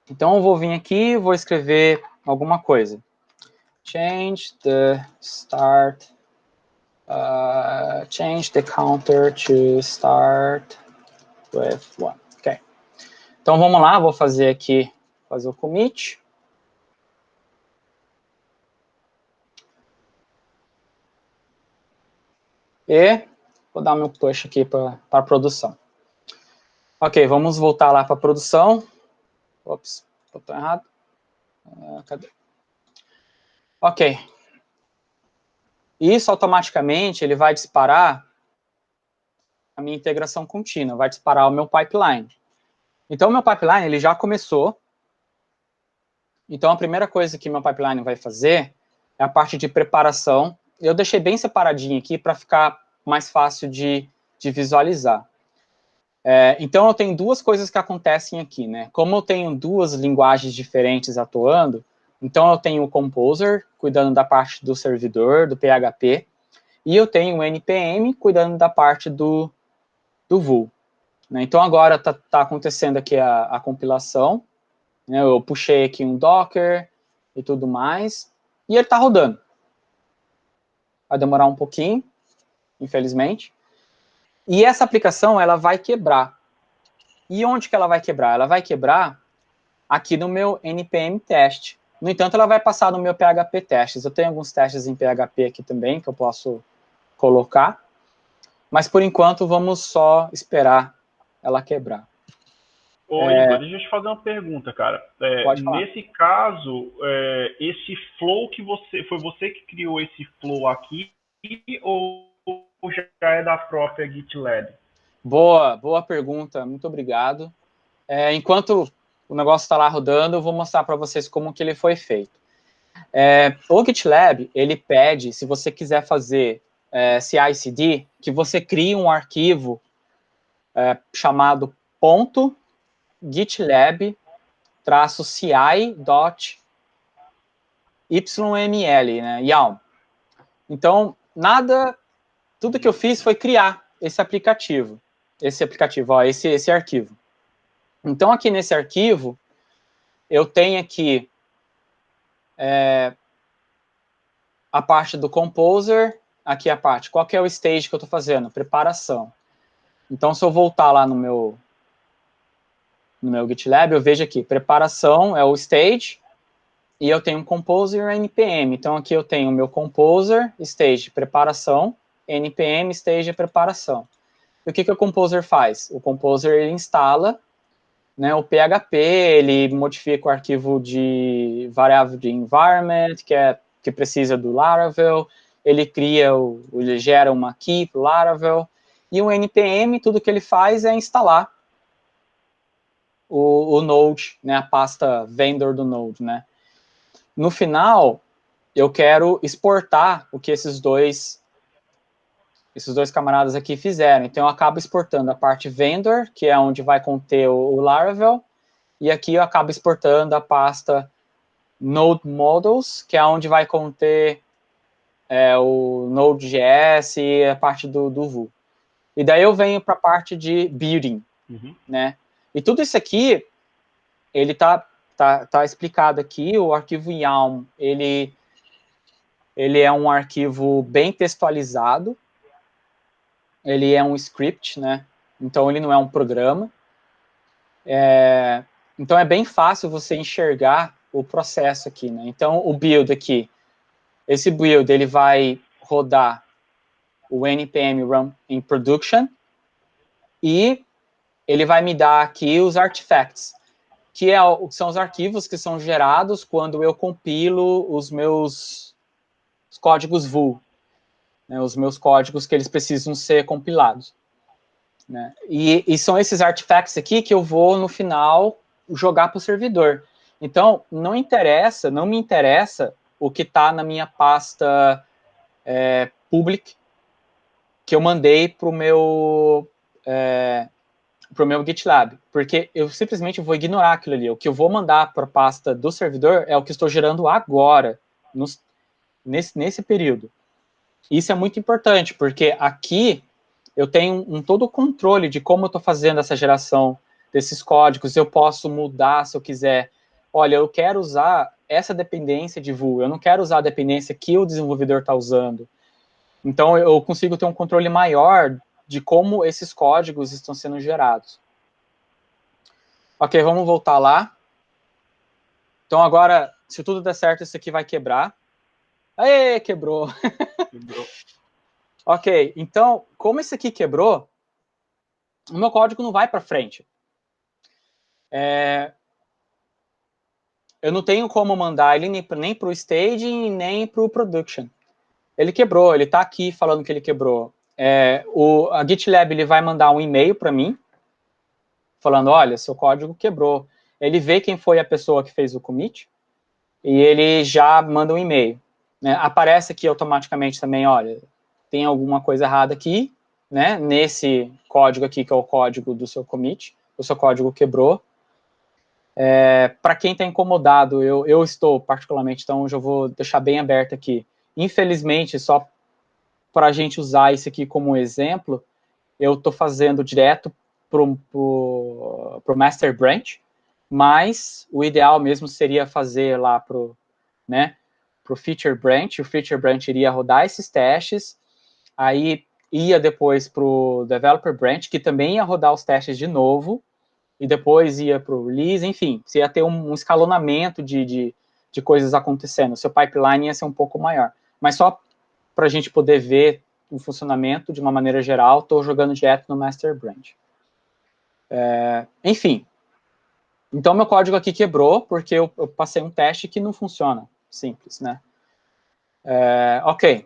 Então, eu vou vir aqui e vou escrever alguma coisa. Change the start, change the counter to start with 1. Ok. Então, vamos lá, vou fazer aqui, fazer o commit. E vou dar meu push aqui para a produção. Ok, vamos voltar lá para a produção. Ops, botão errado. Cadê? Ok. Isso automaticamente ele vai disparar a minha integração contínua, vai disparar o meu pipeline. Então, o meu pipeline ele já começou. Então, a primeira coisa que meu pipeline vai fazer é a parte de preparação. Eu deixei bem separadinho aqui para ficar mais fácil de visualizar. Então, eu tenho duas coisas que acontecem aqui, né? Como eu tenho duas linguagens diferentes atuando, então eu tenho o Composer, cuidando da parte do servidor, do PHP, e eu tenho o NPM, cuidando da parte do Vue. Né? Então, agora está acontecendo aqui a compilação, né? Eu puxei aqui um Docker e tudo mais, e ele está rodando. Vai demorar um pouquinho, infelizmente. E essa aplicação, ela vai quebrar. E onde que ela vai quebrar? Ela vai quebrar aqui no meu npm test. No entanto, ela vai passar no meu PHP testes. Eu tenho alguns testes em PHP aqui também, que eu posso colocar. Mas, por enquanto, vamos só esperar ela quebrar. Ô, Igor, deixa eu te fazer uma pergunta, cara. Pode falar. Nesse caso, esse flow foi você que criou esse flow aqui ou já é da própria GitLab? Boa pergunta, muito obrigado. Enquanto o negócio está lá rodando, eu vou mostrar para vocês como que ele foi feito. O GitLab, ele pede, se você quiser fazer CI/CD, que você crie um arquivo chamado .gitlab-ci.yml, né, YAML. Então, tudo que eu fiz foi criar esse aplicativo, esse arquivo. Então, aqui nesse arquivo, eu tenho aqui a parte do Composer, aqui a parte, qual que é o stage que eu estou fazendo? Preparação. Então, se eu voltar lá no meu GitLab, eu vejo aqui, preparação é o stage, e eu tenho um composer e um npm. Então, aqui eu tenho o meu composer, stage, preparação, npm, stage, preparação. E o que o composer faz? O composer, ele instala, né, o PHP, ele modifica o arquivo de variável de environment, que precisa do Laravel, ele ele gera uma key para o Laravel, e o npm, tudo que ele faz é instalar o Node, né, a pasta vendor do Node, né. No final, eu quero exportar o que esses dois camaradas aqui fizeram. Então, eu acabo exportando a parte vendor, que é onde vai conter o Laravel, e aqui eu acabo exportando a pasta Node Models, que é onde vai conter o Node.js e a parte do Vue. E daí eu venho para a parte de building, né? E tudo isso aqui, ele tá explicado aqui. O arquivo YAML, ele é um arquivo bem textualizado, ele é um script, né? Então, ele não é um programa. Então, é bem fácil você enxergar o processo aqui, né? Então, o build aqui, esse build, ele vai rodar o npm run em production e ele vai me dar aqui os artifacts, que são os arquivos que são gerados quando eu compilo os meus códigos Vue, né, os meus códigos que eles precisam ser compilados. Né? E são esses artifacts aqui que eu vou, no final, jogar para o servidor. Então, não me interessa o que está na minha pasta public que eu mandei para o meu GitLab, porque eu simplesmente vou ignorar aquilo ali. O que eu vou mandar para a pasta do servidor é o que estou gerando agora, nesse período. Isso é muito importante, porque aqui eu tenho todo o controle de como eu estou fazendo essa geração desses códigos. Eu posso mudar se eu quiser. Olha, eu quero usar essa dependência de Vue, eu não quero usar a dependência que o desenvolvedor está usando. Então, eu consigo ter um controle maior de como esses códigos estão sendo gerados. Ok, vamos voltar lá. Então, agora, se tudo der certo, isso aqui vai quebrar. Aê, quebrou. Quebrou. Ok, então, como esse aqui quebrou, o meu código não vai para frente. Eu não tenho como mandar ele nem para o staging, nem para o production. Ele quebrou, ele está aqui falando que ele quebrou. A GitLab ele vai mandar um e-mail para mim, falando, olha, seu código quebrou. Ele vê quem foi a pessoa que fez o commit, e ele já manda um e-mail. Né? Aparece aqui automaticamente também, olha, tem alguma coisa errada aqui, né? Nesse código aqui, que é o código do seu commit, o seu código quebrou. Para quem está incomodado, eu estou particularmente, então eu vou deixar bem aberto aqui. Infelizmente, só para a gente usar isso aqui como exemplo, eu estou fazendo direto para o Master Branch, mas o ideal mesmo seria fazer lá para o Feature Branch. O Feature Branch iria rodar esses testes, aí ia depois para o Developer Branch, que também ia rodar os testes de novo, e depois ia para o release, enfim, você ia ter um escalonamento de coisas acontecendo. O seu pipeline ia ser um pouco maior. Mas só para a gente poder ver o funcionamento de uma maneira geral, estou jogando direto no Master Branch. Enfim, então meu código aqui quebrou porque eu passei um teste que não funciona. Simples, né? Ok,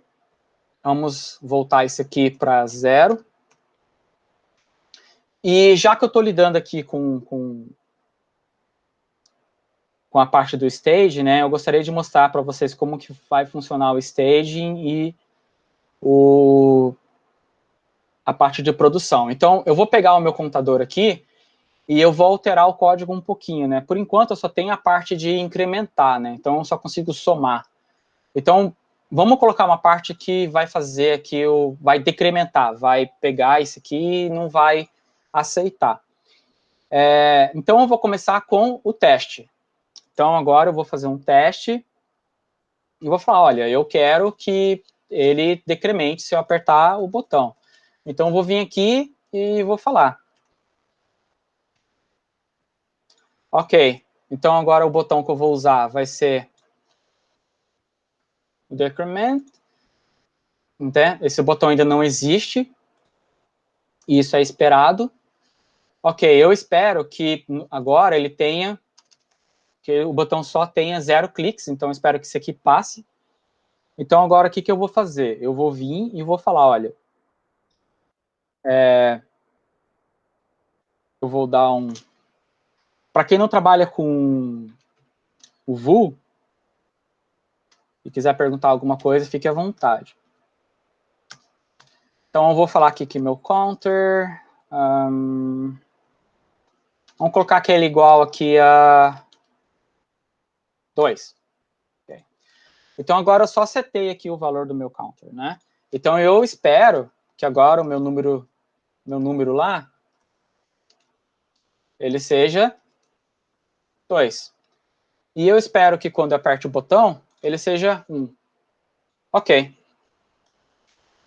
vamos voltar isso aqui para 0. E já que eu estou lidando aqui com a parte do stage, né, eu gostaria de mostrar para vocês como que vai funcionar o staging e a parte de produção. Então, eu vou pegar o meu computador aqui e eu vou alterar o código um pouquinho, né? Por enquanto, eu só tenho a parte de incrementar, né? Então, eu só consigo somar. Então, vamos colocar uma parte que vai fazer aqui, vai decrementar, vai pegar isso aqui e não vai aceitar. Então, eu vou começar com o teste. Então, agora eu vou fazer um teste e vou falar, olha, eu quero que ele decremente se eu apertar o botão. Então, eu vou vir aqui e vou falar. Ok, então agora o botão que eu vou usar vai ser o decrement, né? Esse botão ainda não existe, e isso é esperado. Ok, eu espero que agora ele tenha, que o botão só tenha 0 cliques, então eu espero que isso aqui passe. Então agora o que eu vou fazer? Eu vou vir e vou falar, olha, eu vou dar um... Para quem não trabalha com o Vue, e quiser perguntar alguma coisa, fique à vontade. Então eu vou falar aqui que meu counter... vamos colocar aquele igual aqui a 2. Okay. Então agora eu só setei aqui o valor do meu counter, né? Então eu espero que agora o meu número lá, ele seja 2. E eu espero que quando eu aperte o botão, ele seja 1. Ok.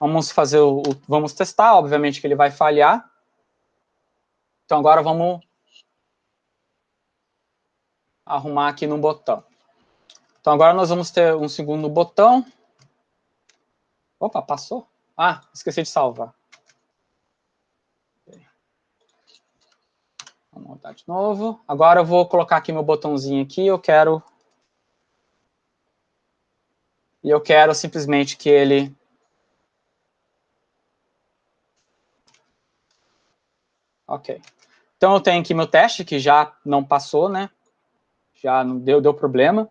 Vamos fazer vamos testar, obviamente que ele vai falhar. Então agora vamos arrumar aqui no botão. Então agora nós vamos ter um segundo botão. Opa, passou? Ah, esqueci de salvar. Vamos voltar de novo. Agora eu vou colocar aqui meu botãozinho aqui, eu quero simplesmente que ele... Ok. Então eu tenho aqui meu teste, que já não passou, né? Já não deu problema.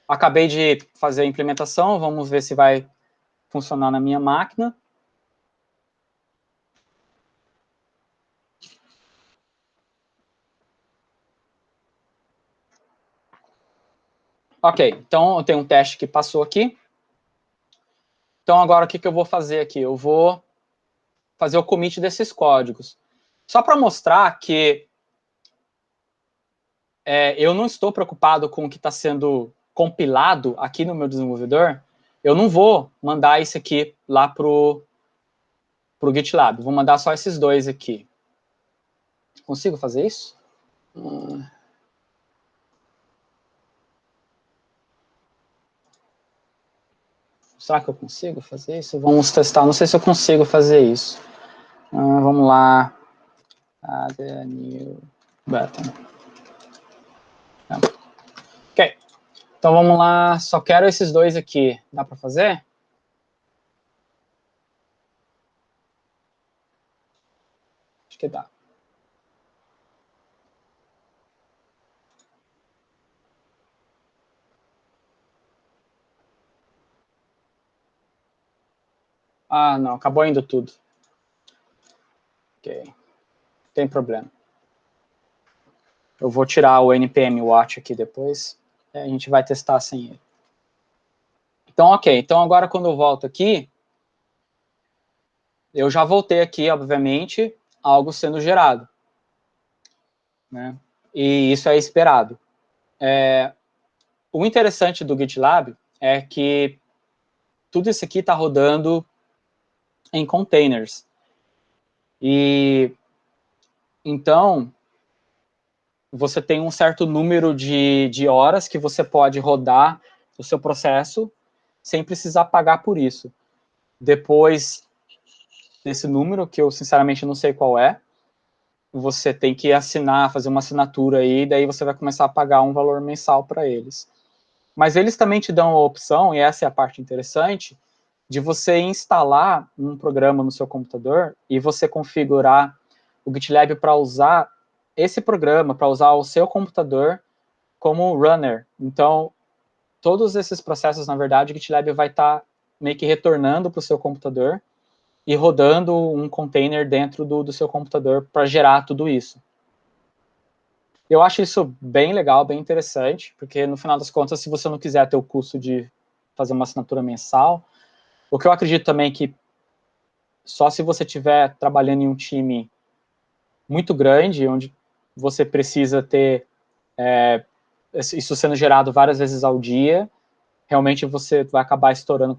Acabei de fazer a implementação, vamos ver se vai funcionar na minha máquina. Ok, então eu tenho um teste que passou aqui. Então agora o que eu vou fazer aqui? Eu vou fazer o commit desses códigos. Só para mostrar que eu não estou preocupado com o que está sendo compilado aqui no meu desenvolvedor, eu não vou mandar isso aqui lá para o GitLab. Vou mandar só esses dois aqui. Consigo fazer isso? Será que eu consigo fazer isso? Vamos testar. Não sei se eu consigo fazer isso. Vamos lá. Add a new button. Ok. Então vamos lá. Só quero esses dois aqui. Dá para fazer? Acho que dá. Ah, não. Acabou indo tudo. Ok. Não tem problema. Eu vou tirar o npm watch aqui depois. A gente vai testar sem ele. Então, ok. Então, agora, quando eu volto aqui, eu já voltei aqui, obviamente, algo sendo gerado. Né? E isso é esperado. O interessante do GitLab é que tudo isso aqui está rodando em containers. E, então, você tem um certo número de horas que você pode rodar o seu processo sem precisar pagar por isso. Depois desse número, que eu sinceramente não sei qual é, você tem que assinar, fazer uma assinatura aí, daí você vai começar a pagar um valor mensal para eles. Mas eles também te dão a opção, e essa é a parte interessante, de você instalar um programa no seu computador e você configurar o GitLab para usar esse programa, para usar o seu computador como runner. Então, todos esses processos, na verdade, o GitLab vai estar meio que retornando para o seu computador e rodando um container dentro do seu computador para gerar tudo isso. Eu acho isso bem legal, bem interessante, porque no final das contas, se você não quiser ter o custo de fazer uma assinatura mensal, o que eu acredito também é que só se você estiver trabalhando em um time muito grande, onde você precisa ter isso sendo gerado várias vezes ao dia, realmente você vai acabar estourando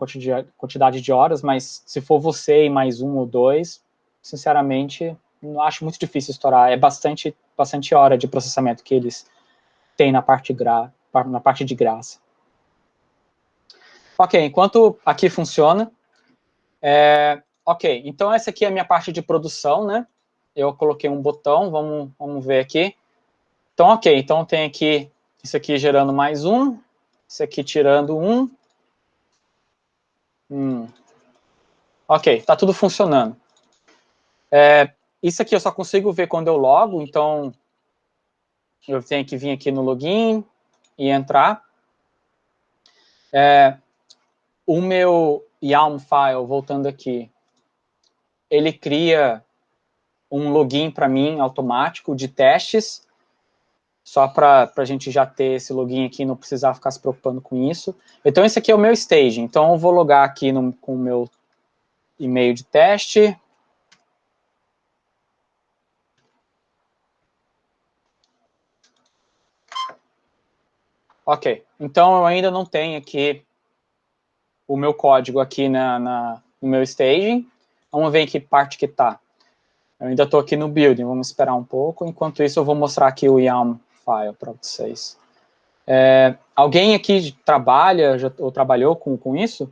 quantidade de horas, mas se for você e mais um ou dois, sinceramente, não acho muito difícil estourar. É bastante hora de processamento que eles têm na parte de graça. Ok, enquanto aqui funciona, ok, então essa aqui é a minha parte de produção, né? Eu coloquei um botão, vamos ver aqui. Então, ok, então tem aqui, isso aqui gerando mais um, isso aqui tirando um. Ok, tá tudo funcionando. Isso aqui eu só consigo ver quando eu logo, então eu tenho que vir aqui no login e entrar. O meu YAML file, voltando aqui, ele cria um login para mim automático de testes, só para a gente já ter esse login aqui e não precisar ficar se preocupando com isso. Então, esse aqui é o meu staging. Então, eu vou logar aqui com o meu e-mail de teste. Ok, então eu ainda não tenho aqui o meu código aqui no meu staging. Vamos ver em que parte que está. Eu ainda estou aqui no building, vamos esperar um pouco. Enquanto isso, eu vou mostrar aqui o YAML file para vocês. Alguém aqui trabalha ou trabalhou com isso?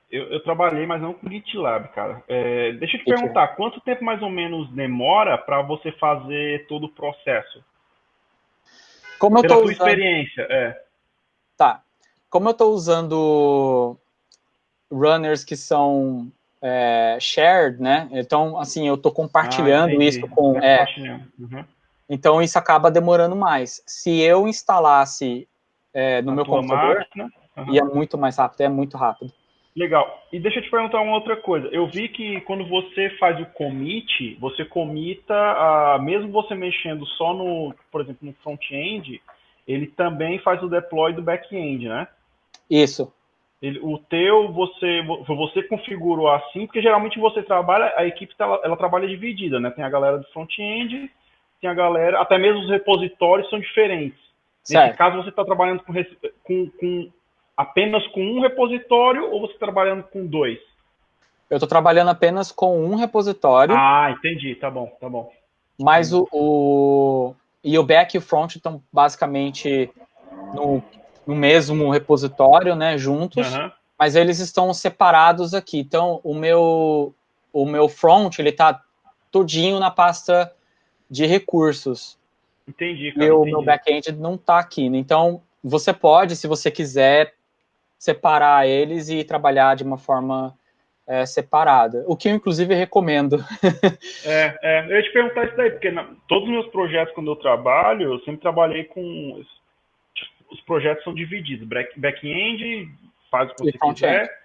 Eu trabalhei, mas não com GitLab, cara. Deixa eu te perguntar, quanto tempo mais ou menos demora para você fazer todo o processo? Como eu Pela tô tua usando... experiência, Tá. Como eu estou usando runners que são shared, né? Então, assim, eu estou compartilhando isso com... Uhum. Então, isso acaba demorando mais. Se eu instalasse no meu computador, máquina, ia muito mais rápido, é muito rápido. Legal. E deixa eu te perguntar uma outra coisa. Eu vi que quando você faz o commit, você comita, mesmo você mexendo só por exemplo, no front-end, ele também faz o deploy do back-end, né? Isso. O teu, você configurou assim, porque geralmente você trabalha, a equipe ela trabalha dividida, né? Tem a galera do front-end, tem a galera, até mesmo os repositórios são diferentes. Certo. Nesse caso, você está trabalhando apenas com um repositório ou você está trabalhando com dois? Eu estou trabalhando apenas com um repositório. Ah, entendi. Tá bom, tá bom. Mas o back e o front estão basicamente no mesmo repositório, né, juntos, mas eles estão separados aqui. Então, o meu front, ele está todinho na pasta de recursos. Entendi, cara. E o meu back-end não está aqui. Então, você pode, se você quiser, separar eles e trabalhar de uma forma separada. O que eu, inclusive, recomendo. Eu ia te perguntar isso daí, porque todos os meus projetos, quando eu trabalho, eu sempre trabalhei com... Os projetos são divididos. Back-end faz o que você quiser,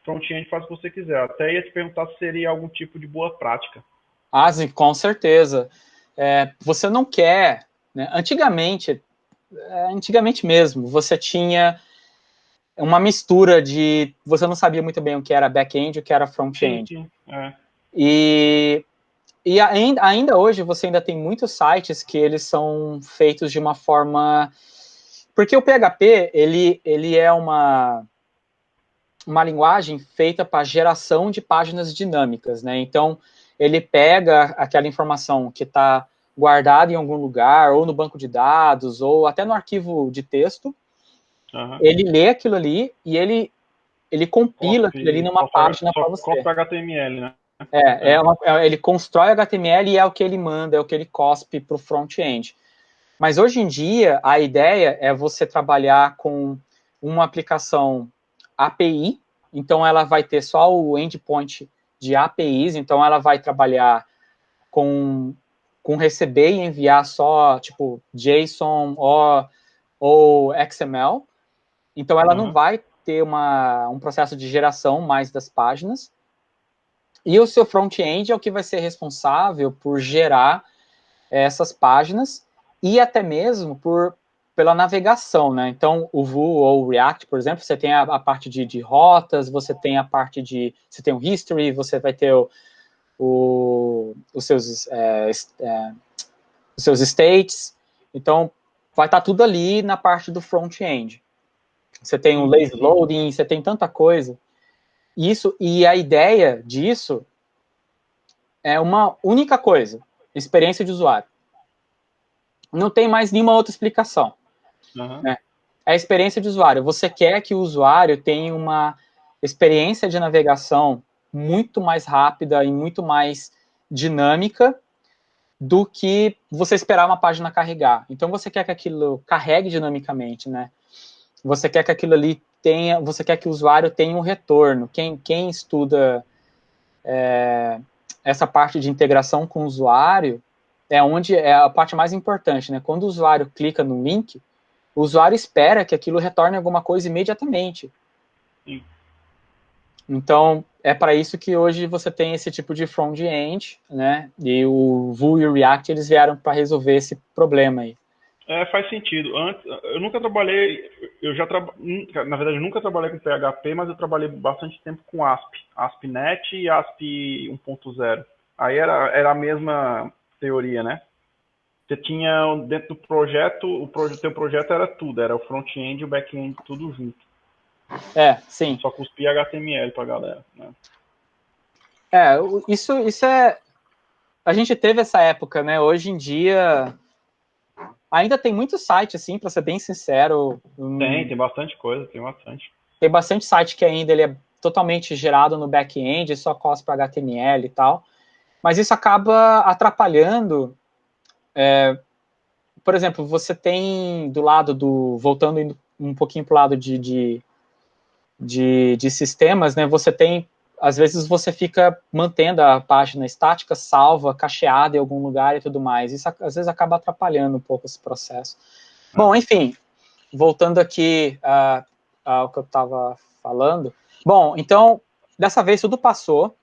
front-end faz o que você quiser. Até ia te perguntar se seria algum tipo de boa prática. Ah, sim, com certeza. Você não quer... Né? Antigamente mesmo, você tinha uma mistura de... Você não sabia muito bem o que era back-end e o que era front-end. Sim. E ainda hoje, você ainda tem muitos sites que eles são feitos de uma forma... Porque o PHP, ele é uma linguagem feita para geração de páginas dinâmicas, né? Então, ele pega aquela informação que está guardada em algum lugar, ou no banco de dados, ou até no arquivo de texto, ele lê aquilo ali e ele compila aquilo ali numa página para você. Copy HTML, né? Ele constrói HTML e é o que ele manda, é o que ele cospe para o front-end. Mas hoje em dia, a ideia é você trabalhar com uma aplicação API, então ela vai ter só o endpoint de APIs, então ela vai trabalhar com receber e enviar só, tipo, JSON ou XML, então ela não vai ter um processo de geração mais das páginas, e o seu front-end é o que vai ser responsável por gerar essas páginas e até mesmo pela navegação, né? Então, o Vue ou o React, por exemplo, você tem a parte de rotas, você tem a parte você tem o history, você vai ter os seus states, então vai estar tudo ali na parte do front-end. Você tem o lazy loading, você tem tanta coisa. E a ideia disso é uma única coisa, experiência de usuário. Não tem mais nenhuma outra explicação. Né? é a experiência de usuário. Você quer que o usuário tenha uma experiência de navegação muito mais rápida e muito mais dinâmica do que você esperar uma página carregar. Então, você quer que aquilo carregue dinamicamente, né? Você quer que aquilo ali tenha, você quer que o usuário tenha um retorno. Quem estuda essa parte de integração com o usuário é onde é a parte mais importante, né? Quando o usuário clica no link, o usuário espera que aquilo retorne alguma coisa imediatamente. Sim. Então, é para isso que hoje você tem esse tipo de front-end, né? E o Vue e o React, eles vieram para resolver esse problema aí. Faz sentido. Antes, eu nunca trabalhei, na verdade, eu nunca trabalhei com PHP, mas eu trabalhei bastante tempo com ASP, ASP.NET e ASP 1.0. Aí era a mesma teoria, né? Você tinha dentro do projeto, teu projeto era tudo, era o front-end e o back-end tudo junto. Sim. Só cuspia HTML pra galera, né? Isso é... A gente teve essa época, né? Hoje em dia, ainda tem muito site, assim, para ser bem sincero. Tem bastante coisa, tem bastante. Tem bastante site que ainda ele é totalmente gerado no back-end, só cospe HTML e tal. Mas isso acaba atrapalhando. Por exemplo, você tem do lado do... Voltando um pouquinho para o lado de sistemas, né? Você tem... Às vezes você fica mantendo a página estática salva, cacheada em algum lugar e tudo mais. Isso às vezes acaba atrapalhando um pouco esse processo. Bom, enfim, voltando aqui ao que eu estava falando. Bom, então, dessa vez tudo passou.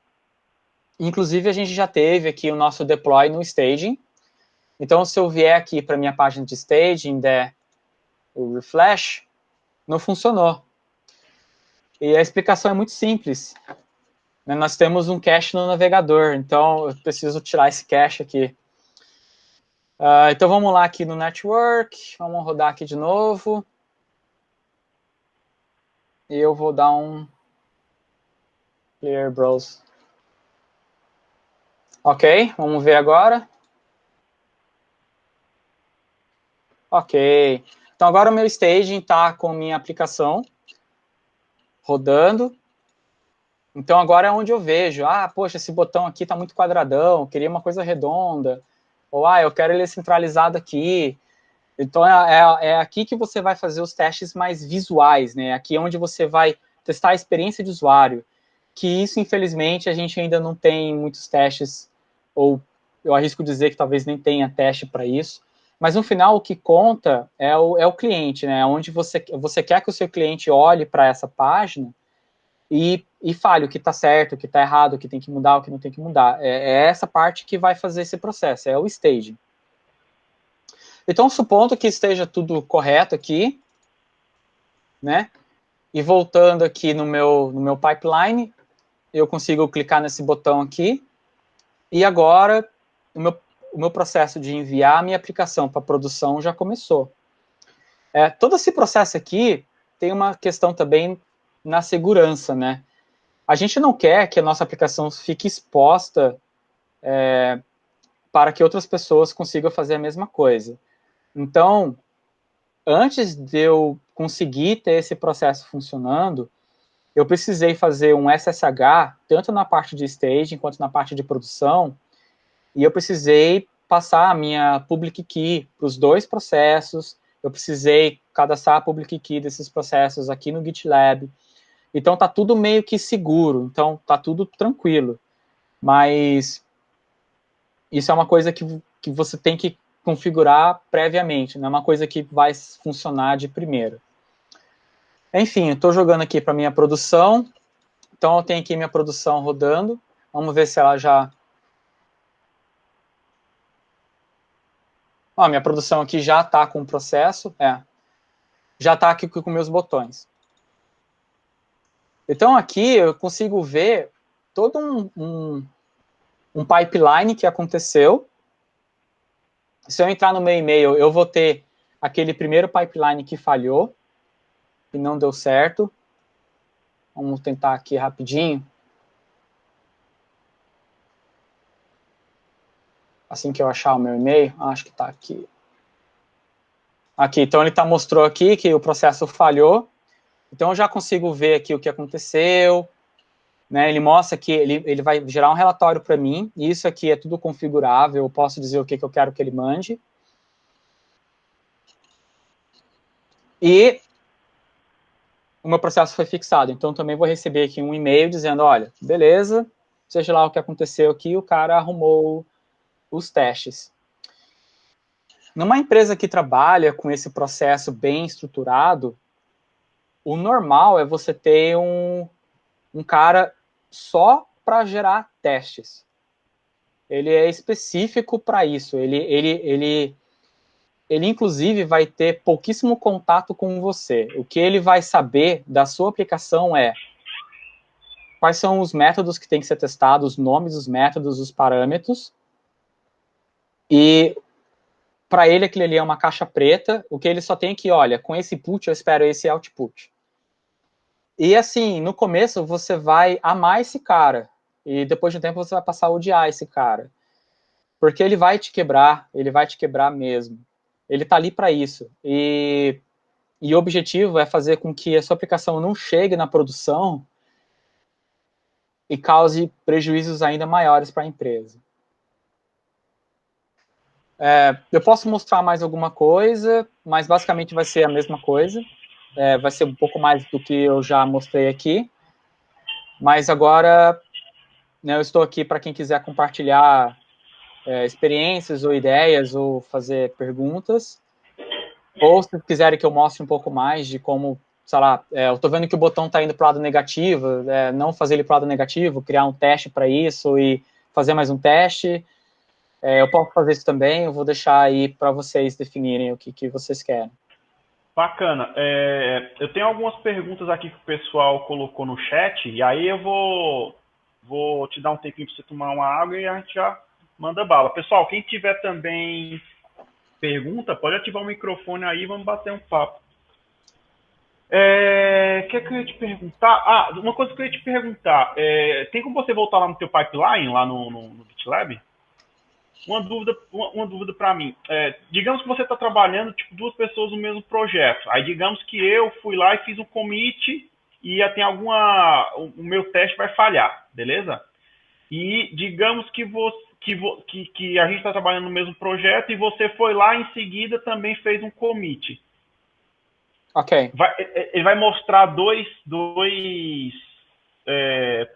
Inclusive, a gente já teve aqui o nosso deploy no staging. Então, se eu vier aqui para a minha página de staging, der o refresh, não funcionou. E a explicação é muito simples. Nós temos um cache no navegador, então eu preciso tirar esse cache aqui. Então vamos lá aqui no network, vamos rodar aqui de novo. E eu vou dar um clear browse. Ok, vamos ver agora. Ok, então agora o meu staging está com minha aplicação rodando. Então agora é onde eu vejo, poxa, esse botão aqui está muito quadradão, eu queria uma coisa redonda. Ou, eu quero ele centralizado aqui. Então, é aqui que você vai fazer os testes mais visuais, né? Aqui é onde você vai testar a experiência de usuário. Que isso, infelizmente, a gente ainda não tem muitos testes, ou eu arrisco dizer que talvez nem tenha teste para isso. Mas, no final, o que conta é o cliente, né? Onde você quer que o seu cliente olhe para essa página e fale o que está certo, o que está errado, o que tem que mudar, o que não tem que mudar. É essa parte que vai fazer esse processo, é o staging. Então, supondo que esteja tudo correto aqui, né? E voltando aqui no meu pipeline, eu consigo clicar nesse botão aqui, e agora o meu processo de enviar a minha aplicação para produção já começou. Todo esse processo aqui tem uma questão também na segurança, né? A gente não quer que a nossa aplicação fique exposta para que outras pessoas consigam fazer a mesma coisa. Então, antes de eu conseguir ter esse processo funcionando, eu precisei fazer um SSH, tanto na parte de staging quanto na parte de produção, e eu precisei passar a minha public key para os dois processos, eu precisei cadastrar a public key desses processos aqui no GitLab. Então, tá tudo meio que seguro, então tá tudo tranquilo. Mas isso é uma coisa que você tem que configurar previamente, não é uma coisa que vai funcionar de primeira. Enfim, eu estou jogando aqui para minha produção, então eu tenho aqui minha produção rodando, vamos ver se ela já... minha produção aqui já está com o processo, já está aqui com meus botões. Então aqui eu consigo ver todo um pipeline que aconteceu. Se eu entrar no meu e-mail, eu vou ter aquele primeiro pipeline que falhou, que não deu certo. Vamos tentar aqui rapidinho. Assim que eu achar o meu e-mail, acho que está aqui. Aqui, então ele mostrou aqui que o processo falhou. Então eu já consigo ver aqui o que aconteceu, né? Ele mostra que ele vai gerar um relatório para mim, e isso aqui é tudo configurável, eu posso dizer o que eu quero que ele mande. E o meu processo foi fixado, então também vou receber aqui um e-mail dizendo, olha, beleza, seja lá o que aconteceu aqui, o cara arrumou os testes. Numa empresa que trabalha com esse processo bem estruturado, o normal é você ter um cara só para gerar testes. Ele é específico para isso. Ele inclusive vai ter pouquíssimo contato com você. O que ele vai saber da sua aplicação é quais são os métodos que tem que ser testados, os nomes dos métodos, os parâmetros. E para ele aquilo ali é uma caixa preta. O que ele só tem que, olha, com esse input eu espero esse output. E assim, no começo você vai amar esse cara. E depois de um tempo você vai passar a odiar esse cara. Porque ele vai te quebrar mesmo. Ele está ali para isso. E o objetivo é fazer com que a sua aplicação não chegue na produção e cause prejuízos ainda maiores para a empresa. Eu posso mostrar mais alguma coisa, mas basicamente vai ser a mesma coisa. Vai ser um pouco mais do que eu já mostrei aqui. Mas agora, né, eu estou aqui para quem quiser compartilhar experiências ou ideias ou fazer perguntas. Ou se quiserem que eu mostre um pouco mais de como, sei lá, eu estou vendo que o botão está indo para o lado negativo, não fazer ele para o lado negativo, criar um teste para isso e fazer mais um teste. Eu posso fazer isso também, eu vou deixar aí para vocês definirem o que vocês querem. Bacana. Eu tenho algumas perguntas aqui que o pessoal colocou no chat, e aí eu vou te dar um tempinho para você tomar uma água e a gente já manda bala. Pessoal, quem tiver também pergunta, pode ativar o microfone aí e vamos bater um papo. O que eu ia te perguntar? Uma coisa que eu ia te perguntar. Tem como você voltar lá no teu pipeline, lá no GitLab? Uma dúvida para mim. Digamos que você está trabalhando tipo 2 pessoas no mesmo projeto. Aí digamos que eu fui lá e fiz um commit e tem o meu teste vai falhar, beleza? E digamos que a gente está trabalhando no mesmo projeto e você foi lá em seguida também fez um commit. Ok. Ele vai mostrar dois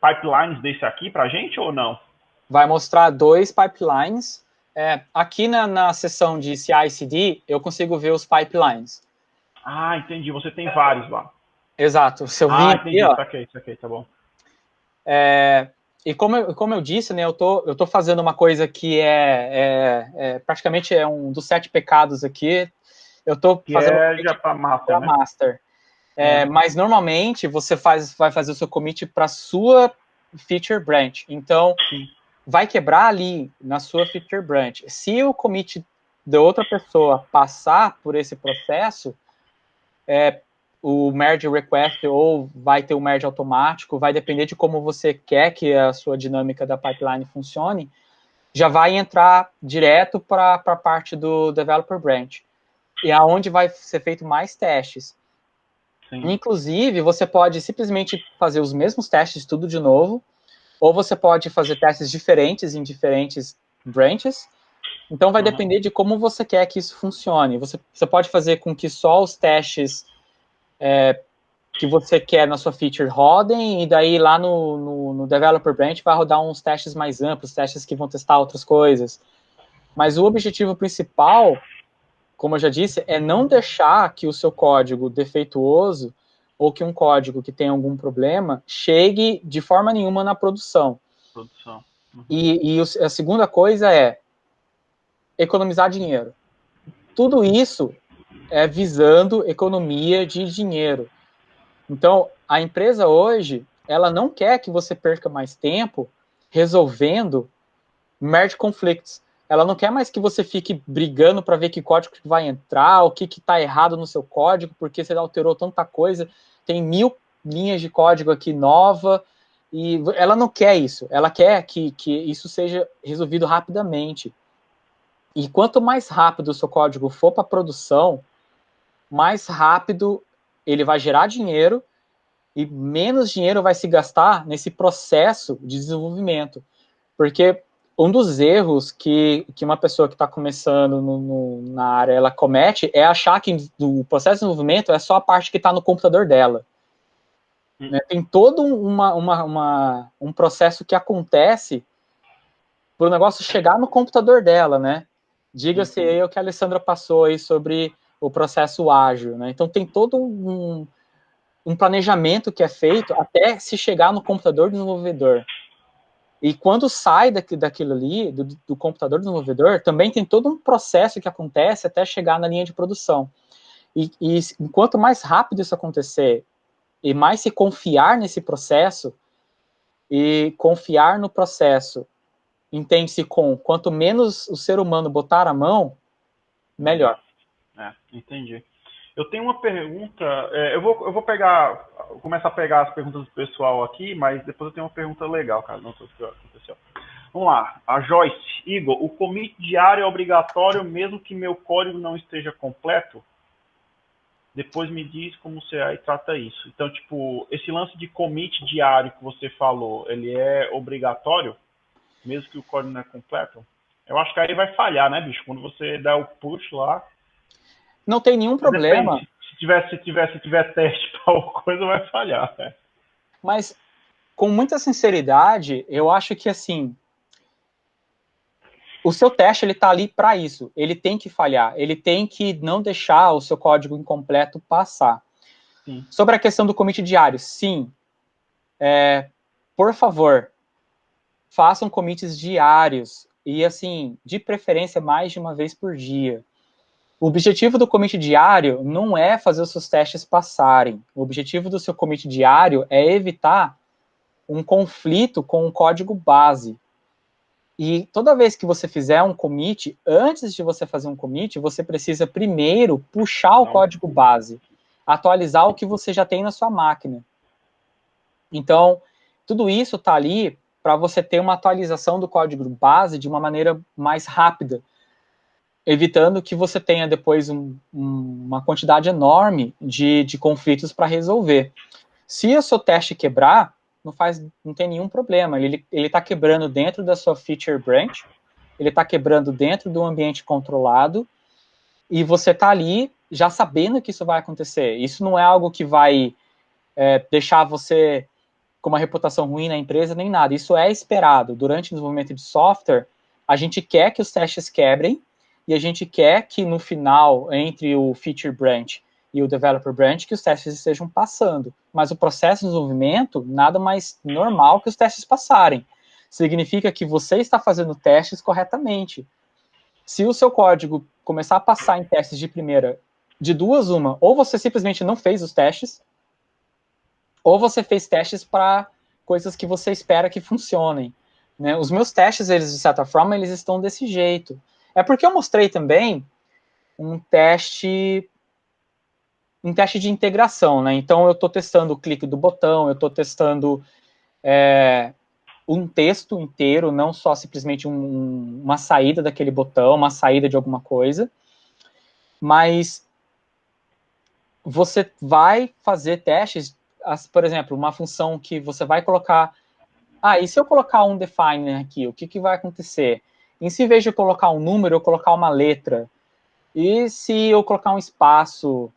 pipelines desse aqui para a gente ou não? Vai mostrar 2 pipelines. Aqui na seção de CI/CD, eu consigo ver os pipelines. Entendi. Você tem vários lá. Exato. Se eu vim entendi. aqui, Saquei, tá bom. E como eu disse, né, eu tô fazendo uma coisa que praticamente um dos 7 pecados aqui. Eu tô fazendo já para master, né? master. Mas normalmente você vai fazer o seu commit para sua feature branch. Então, vai quebrar ali na sua feature branch. Se o commit de outra pessoa passar por esse processo, o merge request ou vai ter o merge automático, vai depender de como você quer que a sua dinâmica da pipeline funcione, já vai entrar direto para a parte do developer branch. E aonde vai ser feito mais testes. Sim. Inclusive, você pode simplesmente fazer os mesmos testes tudo de novo, ou você pode fazer testes diferentes em diferentes branches. Então, vai depender de como você quer que isso funcione. Você pode fazer com que só os testes que você quer na sua feature rodem, e daí lá no Developer Branch vai rodar uns testes mais amplos, testes que vão testar outras coisas. Mas o objetivo principal, como eu já disse, é não deixar que o seu código defeituoso ou que um código que tem algum problema chegue de forma nenhuma na produção. E a segunda coisa é economizar dinheiro. Tudo isso é visando economia de dinheiro. Então, a empresa hoje, ela não quer que você perca mais tempo resolvendo merge conflicts. Ela não quer mais que você fique brigando para ver que código que vai entrar, o que está errado no seu código, porque você alterou tanta coisa, tem 1000 linhas de código aqui nova, e ela não quer isso. Ela quer que isso seja resolvido rapidamente. E quanto mais rápido o seu código for para produção, mais rápido ele vai gerar dinheiro e menos dinheiro vai se gastar nesse processo de desenvolvimento. Porque um dos erros que uma pessoa que está começando na área ela comete é achar que o processo de desenvolvimento é só a parte que está no computador dela. Né? Tem todo um processo que acontece para o negócio chegar no computador dela, né? Diga-se aí o que a Alessandra passou aí sobre o processo ágil, né? Então tem todo um planejamento que é feito até se chegar no computador do desenvolvedor. E quando sai daquilo ali, do computador do desenvolvedor, também tem todo um processo que acontece até chegar na linha de produção. E enquanto mais rápido isso acontecer, e mais se confiar nesse processo, e confiar no processo, entende-se com quanto menos o ser humano botar a mão, melhor. Entendi. Eu tenho uma pergunta, eu vou começar a pegar as perguntas do pessoal aqui, mas depois eu tenho uma pergunta legal, cara, não sei o que aconteceu. Vamos lá, a Joyce, Igor, o commit diário é obrigatório mesmo que meu código não esteja completo? Depois me diz como o CI trata isso. Então, tipo, esse lance de commit diário que você falou, ele é obrigatório, mesmo que o código não é completo? Eu acho que aí vai falhar, né, bicho? Quando você dá o push lá... Não tem nenhum problema. Depende. Se tiver teste para alguma coisa, vai falhar, né? Mas, com muita sinceridade, eu acho que, assim, o seu teste, ele tá ali para isso. Ele tem que falhar. Ele tem que não deixar o seu código incompleto passar. Sim. Sobre a questão do commit diário, sim. Por favor, façam commits diários. E, assim, de preferência, mais de uma vez por dia. O objetivo do commit diário não é fazer os seus testes passarem. O objetivo do seu commit diário é evitar um conflito com o código base. E toda vez que você fizer um commit, antes de você fazer um commit, você precisa primeiro puxar o código base, atualizar o que você já tem na sua máquina. Então, tudo isso está ali para você ter uma atualização do código base de uma maneira mais rápida, evitando que você tenha depois uma quantidade enorme de conflitos para resolver. Se o seu teste quebrar, não tem nenhum problema. Ele está quebrando dentro da sua feature branch, ele está quebrando dentro do ambiente controlado, e você está ali já sabendo que isso vai acontecer. Isso não é algo que vai deixar você com uma reputação ruim na empresa, nem nada. Isso é esperado. Durante o desenvolvimento de software, a gente quer que os testes quebrem, e a gente quer que no final, entre o feature branch e o developer branch, que os testes estejam passando. Mas o processo de desenvolvimento, nada mais normal que os testes passarem. Significa que você está fazendo testes corretamente. Se o seu código começar a passar em testes de primeira, de duas uma, ou você simplesmente não fez os testes, ou você fez testes para coisas que você espera que funcionem. Né? Os meus testes, eles de certa forma, eles estão desse jeito. É porque eu mostrei também um teste de integração, né? Então eu estou testando o clique do botão, eu estou testando um texto inteiro, não só simplesmente uma saída daquele botão, uma saída de alguma coisa, mas você vai fazer testes, por exemplo, uma função que você vai colocar, e se eu colocar um define aqui, o que vai acontecer? E se em vez de eu colocar um número, eu colocar uma letra? E se eu colocar um espaço?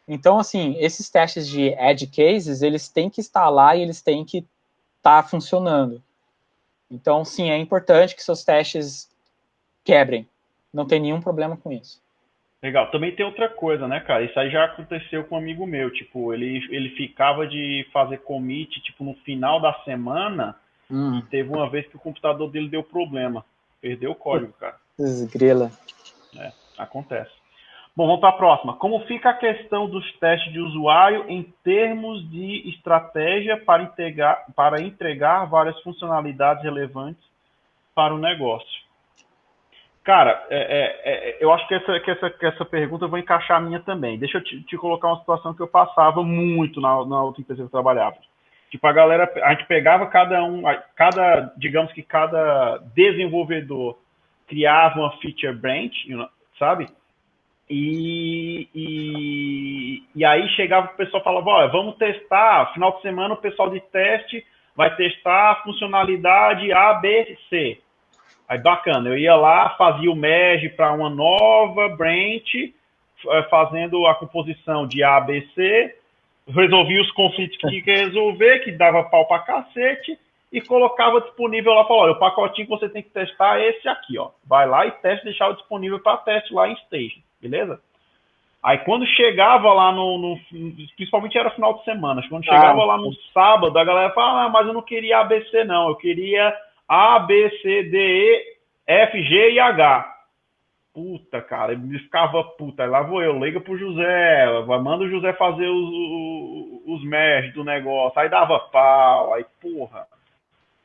Então, assim, esses testes de edge cases, eles têm que estar lá e eles têm que estar funcionando. Então, sim, é importante que seus testes quebrem. Não tem nenhum problema com isso. Legal. Também tem outra coisa, né, cara? Isso aí já aconteceu com um amigo meu. Tipo, ele ficava de fazer commit, tipo, no final da semana, e teve uma vez que o computador dele deu problema. Perdeu o código, cara. Grila. Acontece. Bom, vamos para a próxima. Como fica a questão dos testes de usuário em termos de estratégia para entregar várias funcionalidades relevantes para o negócio? Cara, eu acho que essa pergunta eu vou encaixar a minha também. Deixa eu te colocar uma situação que eu passava muito na outra empresa que eu trabalhava. Tipo, a gente pegava digamos que cada desenvolvedor criava uma feature branch, sabe? E aí chegava o pessoal e falava, olha, vamos testar, final de semana o pessoal de teste vai testar a funcionalidade A, B, C. Aí bacana, eu ia lá, fazia o merge para uma nova branch, fazendo a composição de A, B, C, resolvia os conflitos que tinha que resolver, que dava pau pra cacete, e colocava disponível lá, falou, olha, o pacotinho que você tem que testar é esse aqui, ó. Vai lá e teste, deixava disponível para teste lá em stage, beleza? Aí quando chegava lá principalmente era final de semana, quando chegava lá no sábado, a galera falava, mas eu não queria ABC não, eu queria A, B, C, D, E, F, G e H. Puta, cara, ele ficava puta, aí lá vou eu, liga pro José, manda o José fazer os merge do negócio, aí dava pau, aí porra,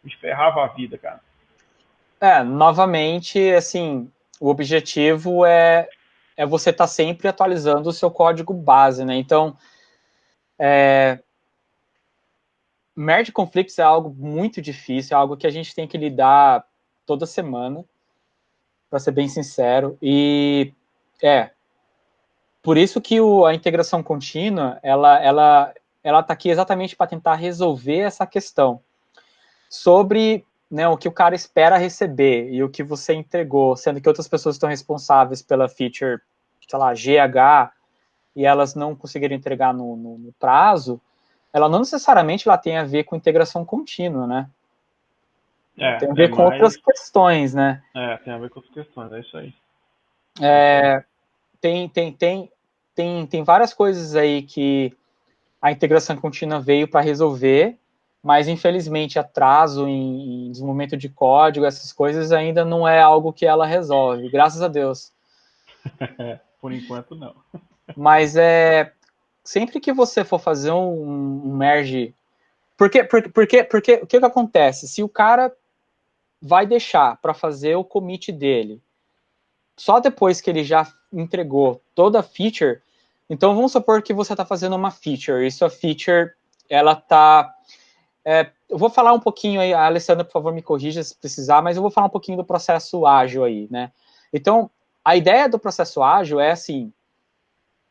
me ferrava a vida, cara. Novamente, assim, o objetivo é você estar sempre atualizando o seu código base, né? Então, merge conflicts é algo muito difícil, é algo que a gente tem que lidar toda semana, para ser bem sincero, e por isso que a integração contínua, ela tá aqui exatamente para tentar resolver essa questão sobre, né, o que o cara espera receber e o que você entregou, sendo que outras pessoas estão responsáveis pela feature, sei lá, GH, e elas não conseguiram entregar no prazo, ela não necessariamente tem a ver com integração contínua, né? Tem a ver com outras questões, né? Tem a ver com outras questões, é isso aí. Tem várias coisas aí que a integração contínua veio para resolver, mas infelizmente atraso em desenvolvimento de código, essas coisas ainda não é algo que ela resolve, graças a Deus. Por enquanto não. Mas sempre que você for fazer um merge, porque o que acontece? Se o cara vai deixar para fazer o commit dele só depois que ele já entregou toda a feature, então vamos supor que você está fazendo uma feature, e sua feature, ela está... eu vou falar um pouquinho aí, a Alessandra, por favor, me corrija se precisar, mas eu vou falar um pouquinho do processo ágil aí, né? Então, a ideia do processo ágil é assim,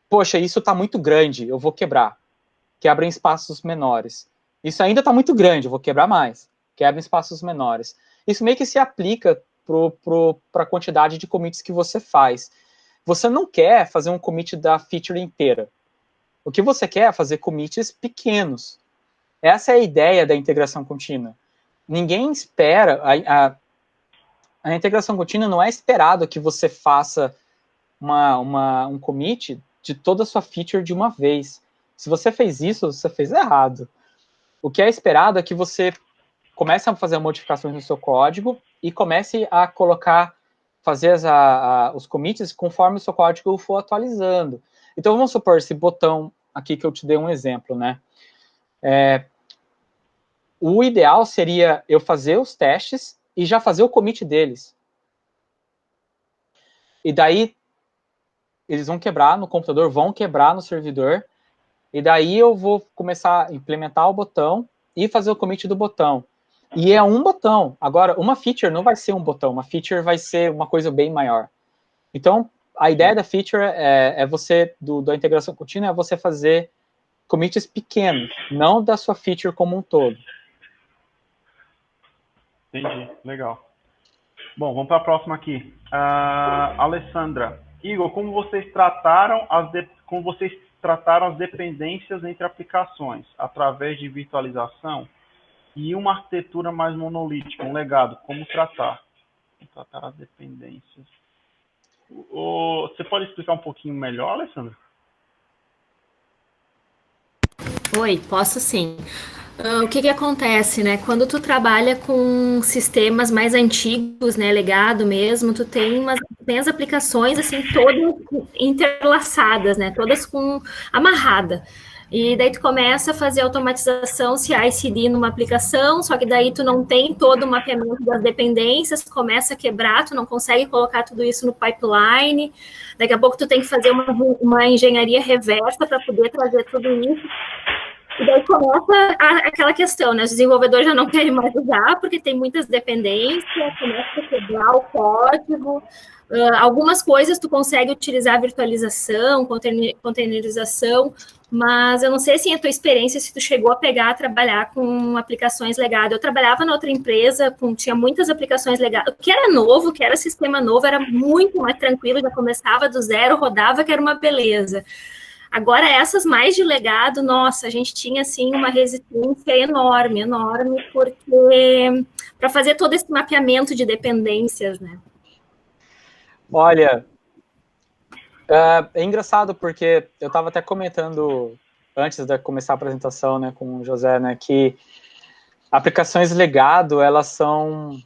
poxa, isso está muito grande, eu vou quebrar. Quebra em espaços menores. Isso ainda está muito grande, eu vou quebrar mais. Quebra em espaços menores. Isso meio que se aplica para a quantidade de commits que você faz. Você não quer fazer um commit da feature inteira. O que você quer é fazer commits pequenos. Essa é a ideia da integração contínua. Ninguém espera... A integração contínua não é esperado que você faça um commit de toda a sua feature de uma vez. Se você fez isso, você fez errado. O que é esperado é que você comece a fazer modificações no seu código e comece a fazer os commits conforme o seu código for atualizando. Então, vamos supor esse botão aqui que eu te dei um exemplo, né? O ideal seria eu fazer os testes e já fazer o commit deles. E daí, eles vão quebrar no computador, vão quebrar no servidor, e daí eu vou começar a implementar o botão e fazer o commit do botão. E é um botão. Agora, uma feature não vai ser um botão, uma feature vai ser uma coisa bem maior. Então, a ideia da feature da integração contínua é você fazer commits pequenos, não da sua feature como um todo. Entendi, legal. Bom, vamos para a próxima aqui. Alessandra, Igor, como vocês trataram as dependências entre aplicações através de virtualização e uma arquitetura mais monolítica, um legado, como tratar as dependências? Você pode explicar um pouquinho melhor, Alessandra? Oi, posso sim. O que acontece, né? Quando tu trabalha com sistemas mais antigos, né, legado mesmo, tu tem as aplicações assim todas interlaçadas, né, todas amarrada. E daí tu começa a fazer automatização CI/CD numa aplicação, só que daí tu não tem todo o mapeamento das dependências, começa a quebrar, tu não consegue colocar tudo isso no pipeline. Daqui a pouco tu tem que fazer uma engenharia reversa para poder trazer tudo isso E daí começa aquela questão, né? Os desenvolvedores já não querem mais usar, porque tem muitas dependências, começa a quebrar o código. Algumas coisas tu consegue utilizar virtualização, containerização, mas eu não sei assim, a tua experiência, se tu chegou a pegar, a trabalhar com aplicações legadas. Eu trabalhava na outra empresa, tinha muitas aplicações legadas. O que era novo, que era sistema novo, era muito mais tranquilo, já começava do zero, rodava, que era uma beleza. Agora, essas mais de legado, nossa, a gente tinha, assim, uma resistência enorme, enorme, porque para fazer todo esse mapeamento de dependências, né? Olha, é engraçado porque eu estava até comentando antes de começar a apresentação, né, com o José, né, que aplicações legado, elas são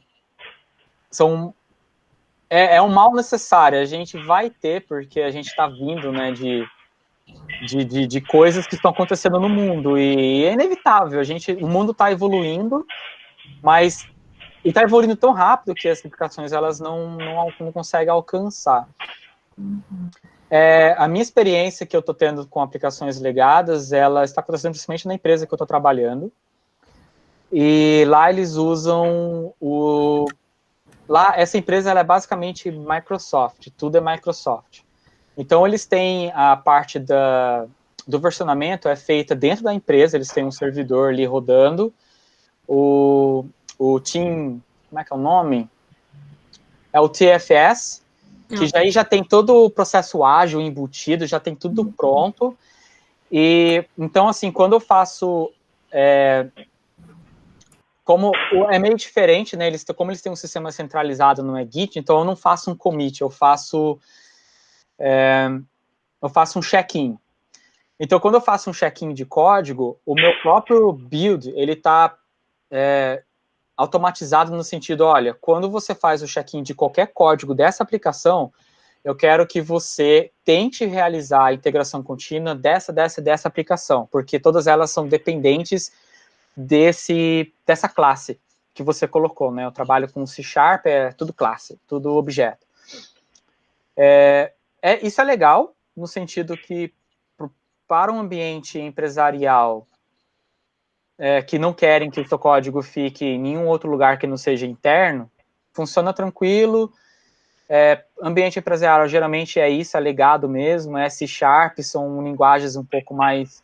um mal necessário. A gente vai ter, porque a gente está vindo, né, de coisas que estão acontecendo no mundo, e é inevitável. O mundo está evoluindo, mas está evoluindo tão rápido que as aplicações elas não conseguem alcançar. A minha experiência que eu estou tendo com aplicações legadas, ela está acontecendo principalmente na empresa que eu estou trabalhando, e lá eles usam essa empresa ela é basicamente Microsoft, tudo é Microsoft. Então eles têm a parte do versionamento é feita dentro da empresa, eles têm um servidor ali rodando, o Team, como é que é o nome? É o TFS, que já tem todo o processo ágil embutido, já tem tudo pronto. E então, assim, quando eu faço como é meio diferente, né? Como eles têm um sistema centralizado no Git, então eu não faço um commit, eu faço um check-in. Então, quando eu faço um check-in de código, o meu próprio build, ele está automatizado no sentido, olha, quando você faz o check-in de qualquer código dessa aplicação, eu quero que você tente realizar a integração contínua dessa aplicação, porque todas elas são dependentes dessa classe que você colocou, né? Eu trabalho com C#, é tudo classe, tudo objeto. Isso é legal, no sentido que para um ambiente empresarial que não querem que o seu código fique em nenhum outro lugar que não seja interno, funciona tranquilo. Ambiente empresarial geralmente é isso, é legado mesmo, é C#, são linguagens um pouco mais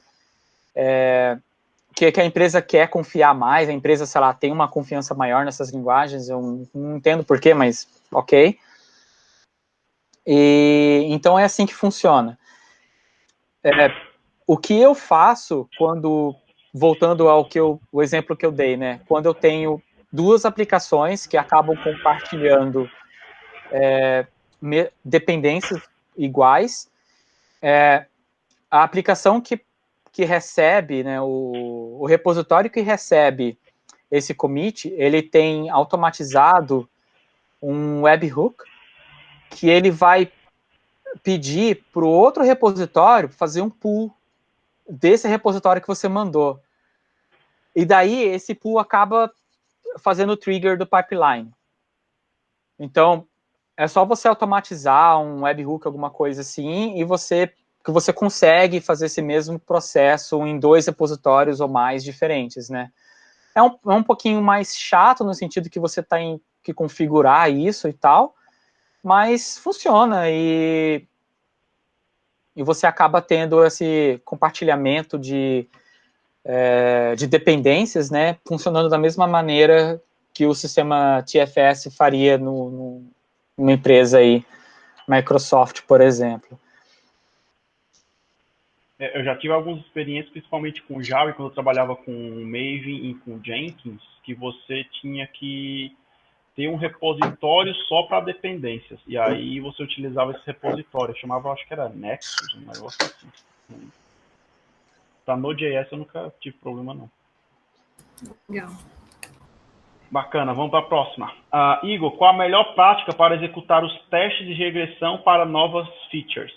que a empresa quer confiar mais, a empresa, sei lá, tem uma confiança maior nessas linguagens, eu não entendo porquê, mas ok. E então é assim que funciona. O que eu faço voltando o exemplo que eu dei, né? Quando eu tenho duas aplicações que acabam compartilhando dependências iguais, a aplicação que recebe, né, o repositório que recebe esse commit, ele tem automatizado um webhook que ele vai pedir para o outro repositório fazer um pull desse repositório que você mandou. E daí, esse pull acaba fazendo o trigger do pipeline. Então, é só você automatizar um webhook, alguma coisa assim, e você consegue fazer esse mesmo processo em 2 repositórios ou mais diferentes, né? É um pouquinho mais chato, no sentido que você tem que configurar isso e tal, mas funciona, e você acaba tendo esse compartilhamento de dependências, né, funcionando da mesma maneira que o sistema TFS faria numa empresa aí, Microsoft, por exemplo. Eu já tive algumas experiências, principalmente com Java, quando eu trabalhava com Maven e com Jenkins, que você tinha que ter um repositório só para dependências. E aí você utilizava esse repositório. Eu chamava, acho que era Nexus, um negócio assim. Para Node.js eu nunca tive problema, não. Legal. Bacana, vamos para a próxima. Igor, qual a melhor prática para executar os testes de regressão para novas features?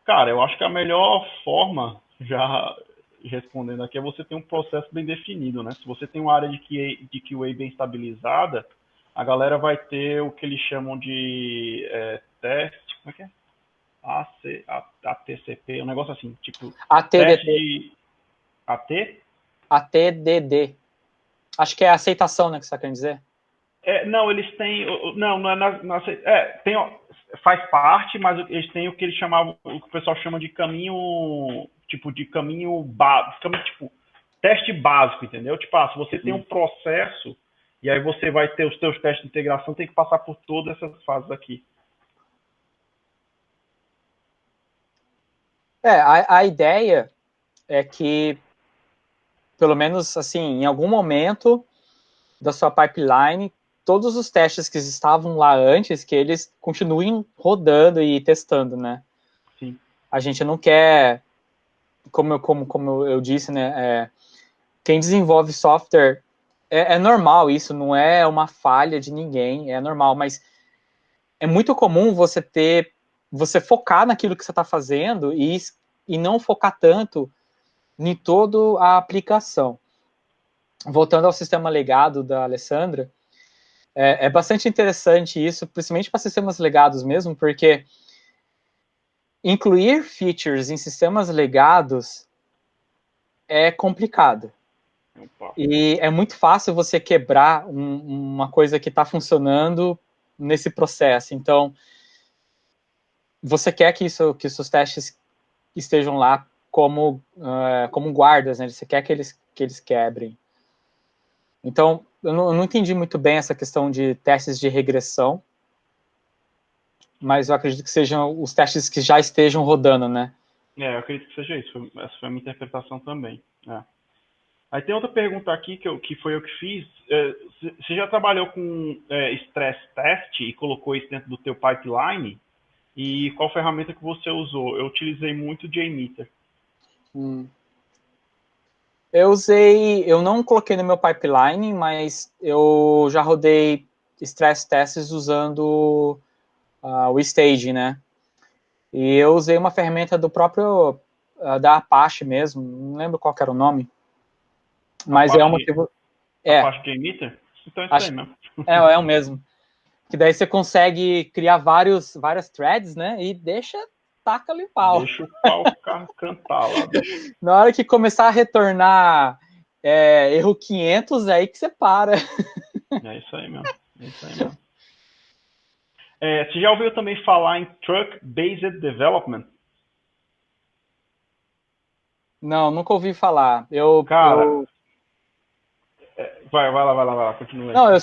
Cara, eu acho que a melhor forma, já respondendo aqui, é você ter um processo bem definido, né? Se você tem uma área de QA bem estabilizada, a galera vai ter o que eles chamam de teste, como é que é? ATCP, um negócio assim, tipo, ATDD. teste de AT? ATDD. Acho que é aceitação, né, que você está querendo dizer? Não, eles têm, não é tem, faz parte, mas eles têm o que eles chamavam, o que o pessoal chama de caminho, tipo, de caminho básico, tipo, teste básico, entendeu? Tipo, se você tem um processo, e aí você vai ter os seus testes de integração, tem que passar por todas essas fases aqui. A ideia é que, pelo menos, assim, em algum momento da sua pipeline, todos os testes que estavam lá antes, que eles continuem rodando e testando, né? Sim. A gente não quer, como eu disse, né? Quem desenvolve software, é normal isso, não é uma falha de ninguém, é normal, mas é muito comum você focar naquilo que você está fazendo e não focar tanto em toda a aplicação. Voltando ao sistema legado da Alessandra, é bastante interessante isso, principalmente para sistemas legados mesmo, porque incluir features em sistemas legados é complicado. E é muito fácil você quebrar uma coisa que está funcionando nesse processo. Então, você quer que os testes estejam lá como guardas, né? Você quer que eles quebrem. Então, eu não entendi muito bem essa questão de testes de regressão, mas eu acredito que sejam os testes que já estejam rodando, né? Eu acredito que seja isso. Essa foi a minha interpretação também. Aí tem outra pergunta aqui que foi eu que fiz. Você já trabalhou com stress test e colocou isso dentro do teu pipeline? E qual ferramenta que você usou? Eu utilizei muito o JMeter. Eu não coloquei no meu pipeline, mas eu já rodei stress tests usando o Stage, né? E eu usei uma ferramenta do próprio, da Apache mesmo, não lembro qual era o nome, mas Apache, é uma que... Apache JMeter? Então é isso aí mesmo. É o mesmo. Que daí você consegue criar várias threads, né? E taca ali o pau. Deixa o pau cantar lá, bicho. Na hora que começar a retornar erro 500, é aí que você para. É isso aí mesmo. Você já ouviu também falar em Truck-Based Development? Não, nunca ouvi falar. Cara, vai lá, continua aí. Não, eu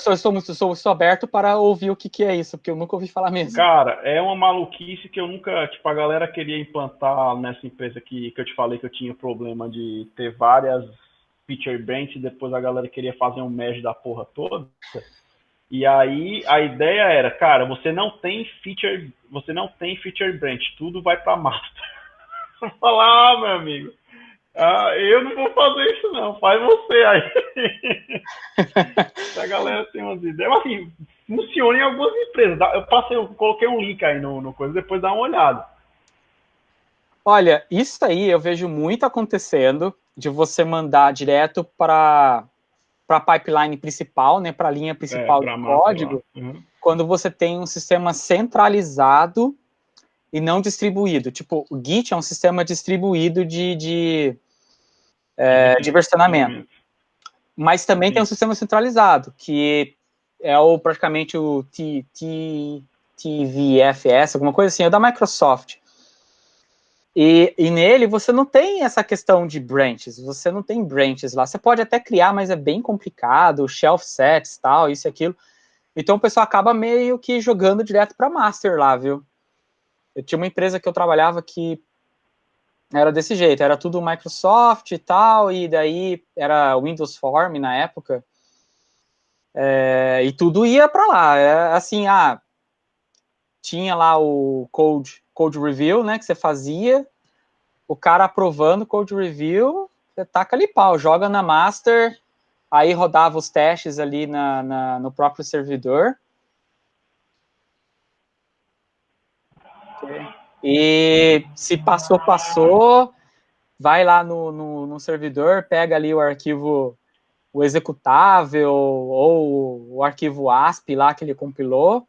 sou aberto para ouvir o que é isso, porque eu nunca ouvi falar mesmo. Cara, é uma maluquice que eu nunca... Tipo, a galera queria implantar nessa empresa que eu te falei que eu tinha problema de ter várias feature branch e depois a galera queria fazer um merge da porra toda. E aí a ideia era, cara, você não tem feature branch, tudo vai para master. Você fala, meu amigo, eu não vou fazer isso não, faz você aí. A galera tem umas ideias, mas assim, funciona em algumas empresas. Eu coloquei um link aí no coisa, depois dá uma olhada. Olha, isso aí eu vejo muito acontecendo, de você mandar direto para a pipeline principal, né, para a linha principal do código, quando você tem um sistema centralizado e não distribuído. Tipo, o Git é um sistema distribuído de versionamento. Mas também tem um sistema centralizado, que é praticamente o TVFS, alguma coisa assim, é da Microsoft. E nele você não tem essa questão de branches, você não tem branches lá. Você pode até criar, mas é bem complicado, shelf sets, tal, isso e aquilo. Então o pessoal acaba meio que jogando direto para master lá, viu? Eu tinha uma empresa que eu trabalhava que era desse jeito, era tudo Microsoft e tal, e daí era Windows Form na época, e tudo ia para lá. Assim, tinha lá o code review, né, que você fazia, o cara aprovando o code review, você taca ali pau, joga na master, aí rodava os testes ali no próprio servidor. E se passou, vai lá no servidor, pega ali o arquivo, o executável, ou o arquivo ASP lá que ele compilou,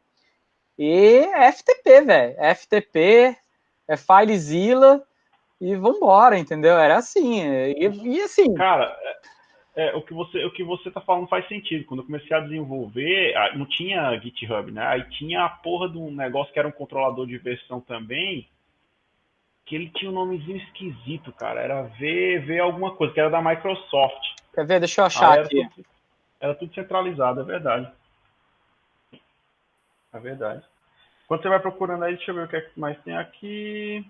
e FTP, velho. FTP, FileZilla e vambora, entendeu? Era assim, e assim... Cara, o que você tá falando faz sentido. Quando eu comecei a desenvolver, não tinha GitHub, né? Aí tinha a porra de um negócio que era um controlador de versão também, que ele tinha um nomezinho esquisito, cara. Era V alguma coisa, que era da Microsoft. Quer ver? Deixa eu achar aqui. Era tudo centralizado, é verdade. É verdade. Quando você vai procurando aí, deixa eu ver o que é que mais tem aqui.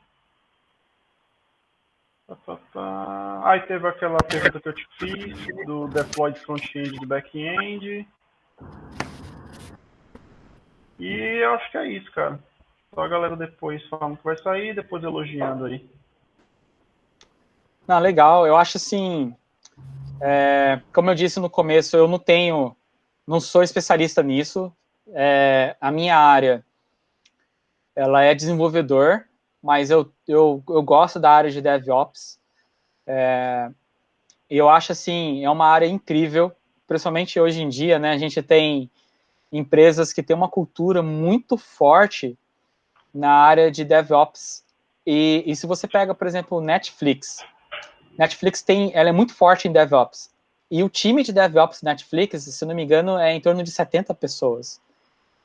Aí teve aquela pergunta que eu te fiz, do deploy de front-end e de back-end. E eu acho que é isso, cara. Só a galera depois falando que vai sair, depois elogiando aí. Não, legal. Eu acho assim, como eu disse no começo, eu não sou especialista nisso. A minha área, ela é desenvolvedor, mas eu gosto da área de DevOps. E eu acho assim, é uma área incrível, principalmente hoje em dia, né? A gente tem empresas que têm uma cultura muito forte na área de DevOps. E se você pega, por exemplo, o Netflix ela é muito forte em DevOps. E o time de DevOps Netflix, se não me engano, é em torno de 70 pessoas.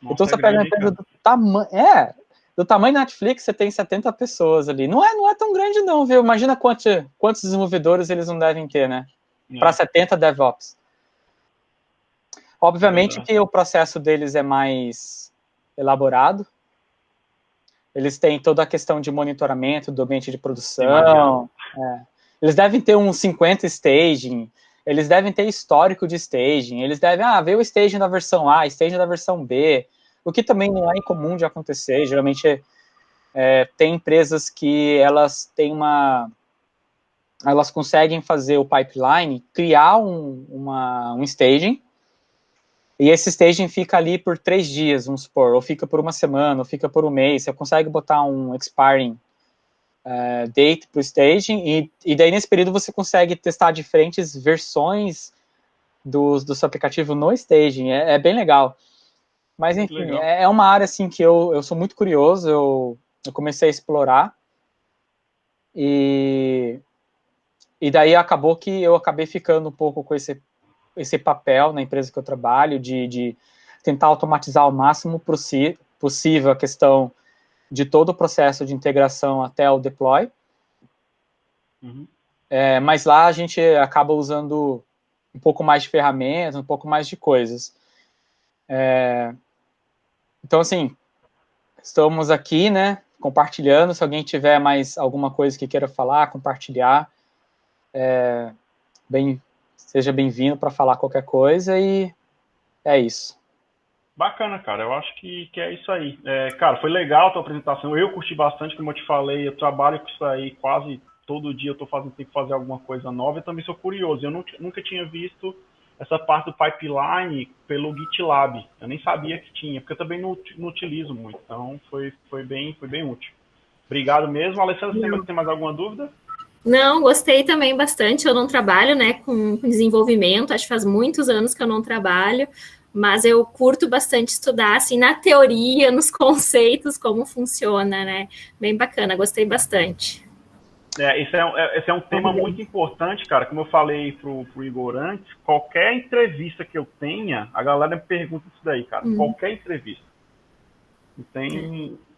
Nossa, então você pega uma empresa do tamanho da Netflix, você tem 70 pessoas ali. Não é tão grande não, viu? Imagina quantos desenvolvedores eles não devem ter, né? Para 70 DevOps. Obviamente que o processo deles é mais elaborado. Eles têm toda a questão de monitoramento do ambiente de produção. Eles devem ter uns 50 staging. Eles devem ter histórico de staging. Eles devem ver o staging da versão A, staging da versão B. O que também não é incomum de acontecer. Geralmente tem empresas que elas conseguem fazer o pipeline, criar um staging, e esse staging fica ali por 3 dias, vamos supor, ou fica por uma semana, ou fica por um mês. Você consegue botar um expiring date para o staging, e daí nesse período você consegue testar diferentes versões do seu aplicativo no staging. É bem legal. Mas enfim, é uma área assim que eu sou muito curioso, eu comecei a explorar, e daí acabou que eu acabei ficando um pouco com esse papel na empresa que eu trabalho, de tentar automatizar ao máximo possível a questão de todo o processo de integração até o deploy. Uhum. Mas lá a gente acaba usando um pouco mais de ferramentas, um pouco mais de coisas. Então, assim, estamos aqui, né, compartilhando. Se alguém tiver mais alguma coisa que queira falar, compartilhar, seja bem-vindo para falar qualquer coisa, e é isso. Bacana, cara. Eu acho que é isso aí. Cara, foi legal a tua apresentação. Eu curti bastante, como eu te falei. Eu trabalho com isso aí quase todo dia. Eu tenho que fazer alguma coisa nova. Eu também sou curioso. Eu nunca tinha visto essa parte do pipeline pelo GitLab. Eu nem sabia que tinha, porque eu também não utilizo muito. Então, foi bem útil. Obrigado mesmo. Alessandra, você tem mais alguma dúvida? Não, gostei também bastante. Eu não trabalho, né, com desenvolvimento. Acho que faz muitos anos que eu não trabalho. Mas eu curto bastante estudar, assim, na teoria, nos conceitos, como funciona, né? Bem bacana, gostei bastante. Esse é um tema muito importante, cara. Como eu falei pro Igor antes, qualquer entrevista que eu tenha, a galera me pergunta isso daí, cara. Qualquer entrevista.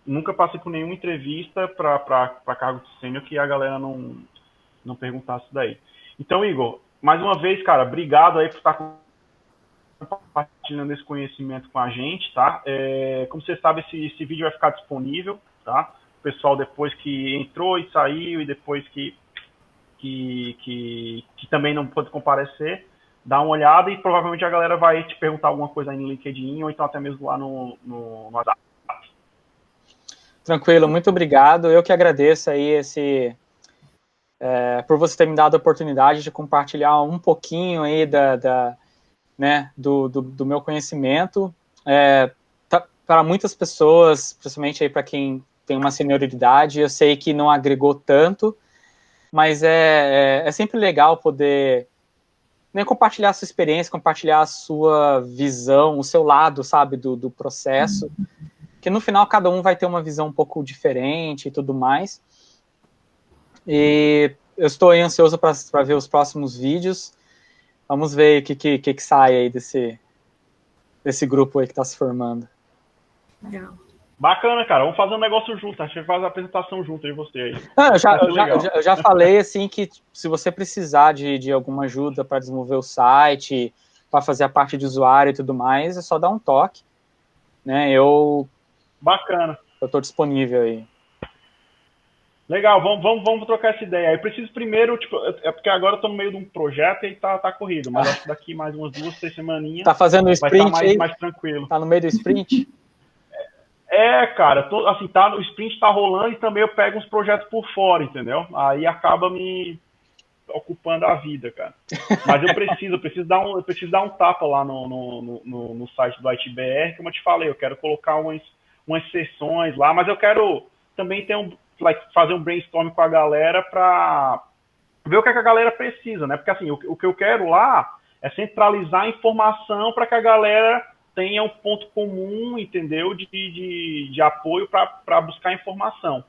Nunca passei por nenhuma entrevista para cargo de sênior que a galera não perguntasse isso daí. Então, Igor, mais uma vez, cara, obrigado aí por estar compartilhando esse conhecimento com a gente, tá? Como você sabe, esse vídeo vai ficar disponível, tá? O pessoal depois que entrou e saiu, e depois que também não pôde comparecer, dá uma olhada, e provavelmente a galera vai te perguntar alguma coisa aí no LinkedIn, ou então até mesmo lá no WhatsApp. Tranquilo, muito obrigado. Eu que agradeço aí por você ter me dado a oportunidade de compartilhar um pouquinho aí do meu conhecimento. Para muitas pessoas, principalmente aí para quem tem uma senioridade, eu sei que não agregou tanto, mas é sempre legal poder, né, compartilhar a sua experiência, compartilhar a sua visão, o seu lado, sabe, do processo, que no final cada um vai ter uma visão um pouco diferente e tudo mais. E eu estou aí ansioso para ver os próximos vídeos. Vamos ver o que sai aí desse grupo aí que está se formando. Legal. Bacana, cara. Vamos fazer um negócio junto. A gente faz a apresentação junto aí, você aí. Eu já falei, assim, que se você precisar de alguma ajuda para desenvolver o site, para fazer a parte de usuário e tudo mais, é só dar um toque, né? Bacana. Eu estou disponível aí. Legal, vamos trocar essa ideia. Eu preciso primeiro, tipo, é porque agora eu tô no meio de um projeto e tá corrido, mas acho que daqui mais umas 2, 3 semaninhas tá fazendo o sprint vai estar mais tranquilo. Tá no meio do sprint? Cara, o sprint tá rolando e também eu pego uns projetos por fora, entendeu? Aí acaba me ocupando a vida, cara. Mas eu preciso dar um tapa lá no site do ITBR, como eu te falei, eu quero colocar umas sessões lá, mas eu quero também fazer um brainstorm com a galera para ver o que a galera precisa, né? Porque assim, o que eu quero lá é centralizar a informação para que a galera tenha um ponto comum, entendeu? De apoio para buscar informação.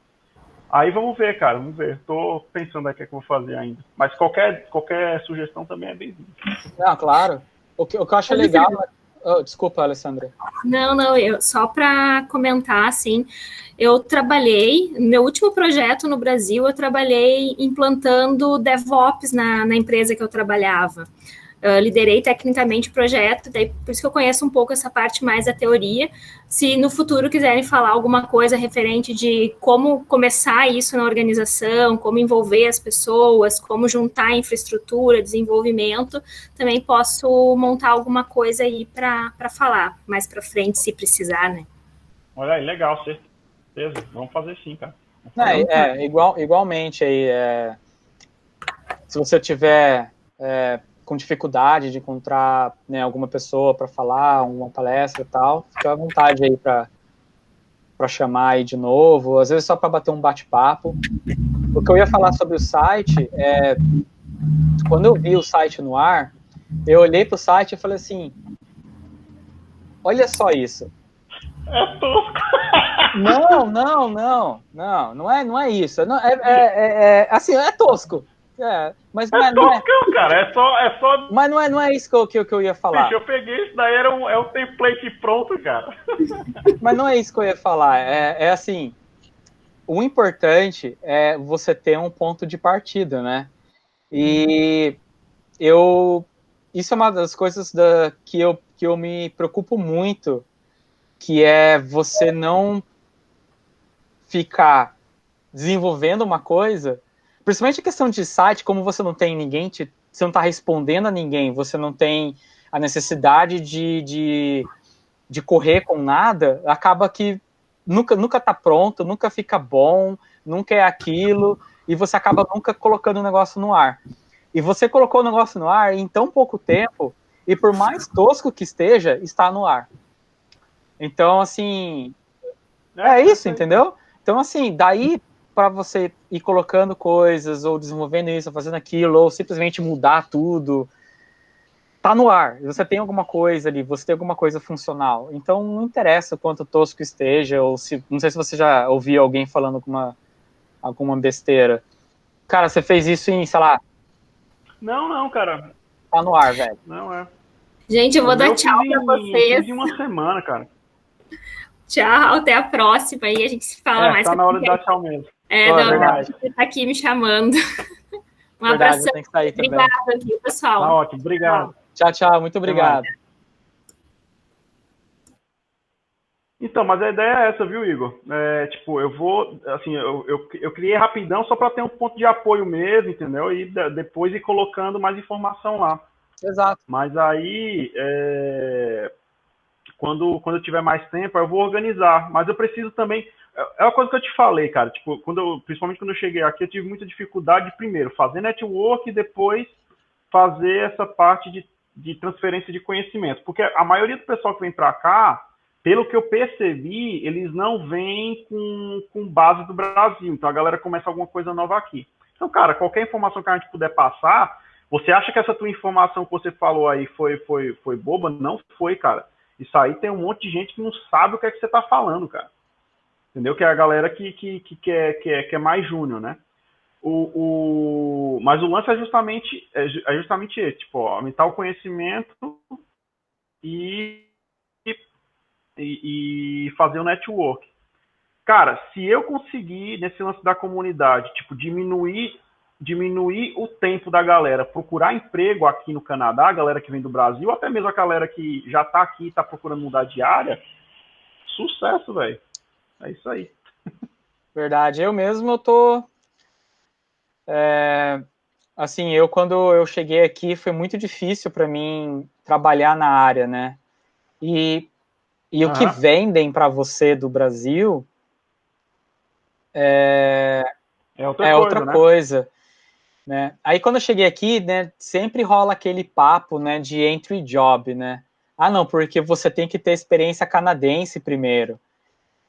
Aí vamos ver, cara, vamos ver. Tô pensando aí o que eu vou fazer ainda. Mas qualquer sugestão também é bem-vinda. Não, claro. O que eu acho legal... desculpa, Alessandra. Não, só para comentar, assim, eu trabalhei, meu último projeto no Brasil, eu trabalhei implantando DevOps na empresa que eu trabalhava. Liderei tecnicamente o projeto, daí por isso que eu conheço um pouco essa parte mais da teoria. Se no futuro quiserem falar alguma coisa referente de como começar isso na organização, como envolver as pessoas, como juntar infraestrutura, desenvolvimento, também posso montar alguma coisa aí para falar mais para frente, se precisar, né? Olha aí, legal, certeza. Vamos fazer sim, cara. Igualmente aí, se você tiver... com dificuldade de encontrar, né, alguma pessoa para falar, uma palestra e tal, fica à vontade aí para chamar aí de novo, às vezes só para bater um bate-papo. O que eu ia falar sobre o site quando eu vi o site no ar, eu olhei para o site e falei assim, olha só isso. É tosco. Não é isso. Assim, é tosco. Mas não é toscão, cara. É só... Mas não é isso que eu ia falar. Bicho, eu peguei isso daí, é um template pronto, cara. Mas não é isso que eu ia falar. É assim, o importante é você ter um ponto de partida, né? E isso é uma das coisas que eu me preocupo muito, que é você não ficar desenvolvendo uma coisa. Principalmente a questão de site, como você não tem ninguém, você não está respondendo a ninguém, você não tem a necessidade de correr com nada, acaba que nunca está pronto, nunca fica bom, nunca é aquilo, e você acaba nunca colocando o negócio no ar. E você colocou o negócio no ar em tão pouco tempo, e por mais tosco que esteja, está no ar. Então, assim, é isso, entendeu? Então, assim, daí... para você ir colocando coisas, ou desenvolvendo isso, ou fazendo aquilo, ou simplesmente mudar tudo, tá no ar, você tem alguma coisa ali, você tem alguma coisa funcional, então não interessa o quanto tosco esteja, ou se, não sei se você já ouviu alguém falando alguma besteira, cara, você fez isso em, sei lá... Não, cara. Tá no ar, velho. Não é. Gente, eu vou dar tchau pra vocês. Fiz em uma semana, cara. Tchau, até a próxima, aí a gente se fala mais. Tá na hora de dar tchau mesmo. Você tá aqui me chamando. Um abraço. Obrigado aqui, pessoal. Tá ótimo, obrigado. Tchau, muito obrigado. Então, mas a ideia é essa, viu, Igor? Eu criei rapidão só para ter um ponto de apoio mesmo, entendeu? E depois ir colocando mais informação lá. Exato. Mas aí, quando eu tiver mais tempo, eu vou organizar. Mas eu preciso também... É uma coisa que eu te falei, cara. Tipo, principalmente quando eu cheguei aqui, eu tive muita dificuldade de, primeiro, fazer network e depois fazer essa parte de transferência de conhecimento. Porque a maioria do pessoal que vem para cá, pelo que eu percebi, eles não vêm com base do Brasil. Então a galera começa alguma coisa nova aqui. Então, cara, qualquer informação que a gente puder passar, você acha que essa tua informação que você falou aí foi boba? Não foi, cara. Isso aí tem um monte de gente que não sabe o que é que você tá falando, cara. Entendeu? Que é a galera que é mais júnior, né? Mas o lance é justamente esse, tipo, ó, aumentar o conhecimento e fazer o network. Cara, se eu conseguir, nesse lance da comunidade, tipo, diminuir o tempo da galera procurar emprego aqui no Canadá, a galera que vem do Brasil, até mesmo a galera que já tá aqui e tá procurando mudar de área, sucesso, velho. É isso aí. Verdade. Eu tô... assim, quando eu cheguei aqui, foi muito difícil para mim trabalhar na área, né? E o que vendem para você do Brasil é outra coisa, né? Aí quando eu cheguei aqui, né, sempre rola aquele papo, né, de entry job, né? Ah, não, porque você tem que ter experiência canadense primeiro.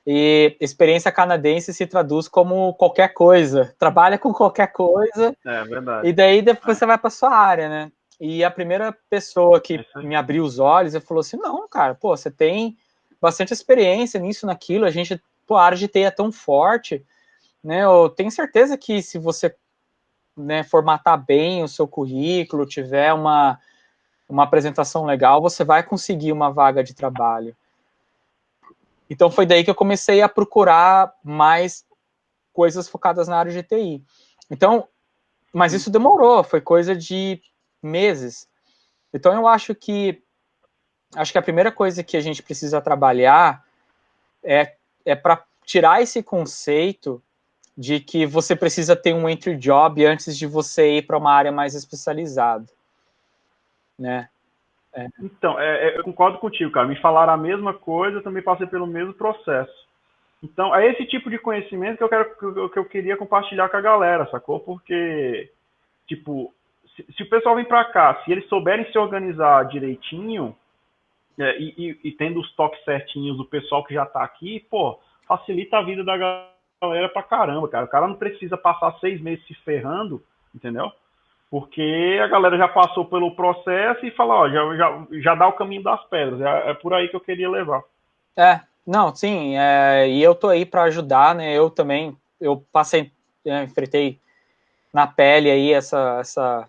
E experiência canadense se traduz como qualquer coisa. Trabalha com qualquer coisa. É verdade. E daí depois você vai para sua área, né? E a primeira pessoa que me abriu os olhos e falou assim, não, cara, pô, você tem bastante experiência nisso, naquilo, a área de TI é tão forte, né? Eu tenho certeza que se você, né, formatar bem o seu currículo, tiver uma apresentação legal, você vai conseguir uma vaga de trabalho. Então foi daí que eu comecei a procurar mais coisas focadas na área de TI. Então, mas isso demorou, foi coisa de meses. Então eu acho que a primeira coisa que a gente precisa trabalhar é para tirar esse conceito de que você precisa ter um entry job antes de você ir para uma área mais especializada, né? Então, eu concordo contigo, cara. Me falaram a mesma coisa, eu também passei pelo mesmo processo. Então, é esse tipo de conhecimento que eu queria compartilhar com a galera, sacou? Porque, tipo, se o pessoal vem pra cá, se eles souberem se organizar direitinho, e tendo os toques certinhos do pessoal que já tá aqui, pô, facilita a vida da galera pra caramba, cara. O cara não precisa passar 6 meses se ferrando, entendeu? Porque a galera já passou pelo processo e fala, ó, já dá o caminho das pedras. É por aí que eu queria levar. Não, sim, e eu tô aí para ajudar, né? Eu também, enfrentei na pele aí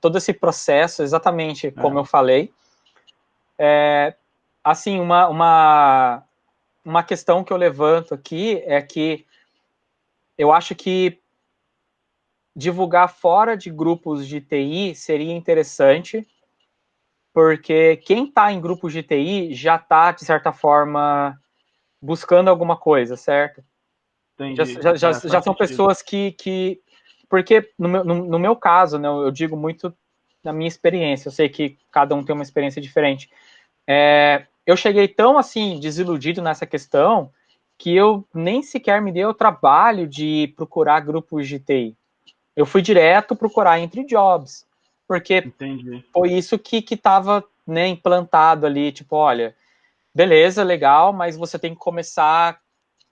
todo esse processo, exatamente como eu falei. Assim, uma questão que eu levanto aqui é que eu acho que divulgar fora de grupos de TI seria interessante, porque quem está em grupos de TI já está, de certa forma, buscando alguma coisa, certo? Entendi. Já são pessoas que porque no meu caso, né, eu digo muito da minha experiência, eu sei que cada um tem uma experiência diferente. Eu cheguei tão, assim, desiludido nessa questão que eu nem sequer me dei o trabalho de procurar grupos de TI. Eu fui direto procurar entre jobs, porque foi isso que estava, né, implantado ali, tipo, olha, beleza, legal, mas você tem que começar,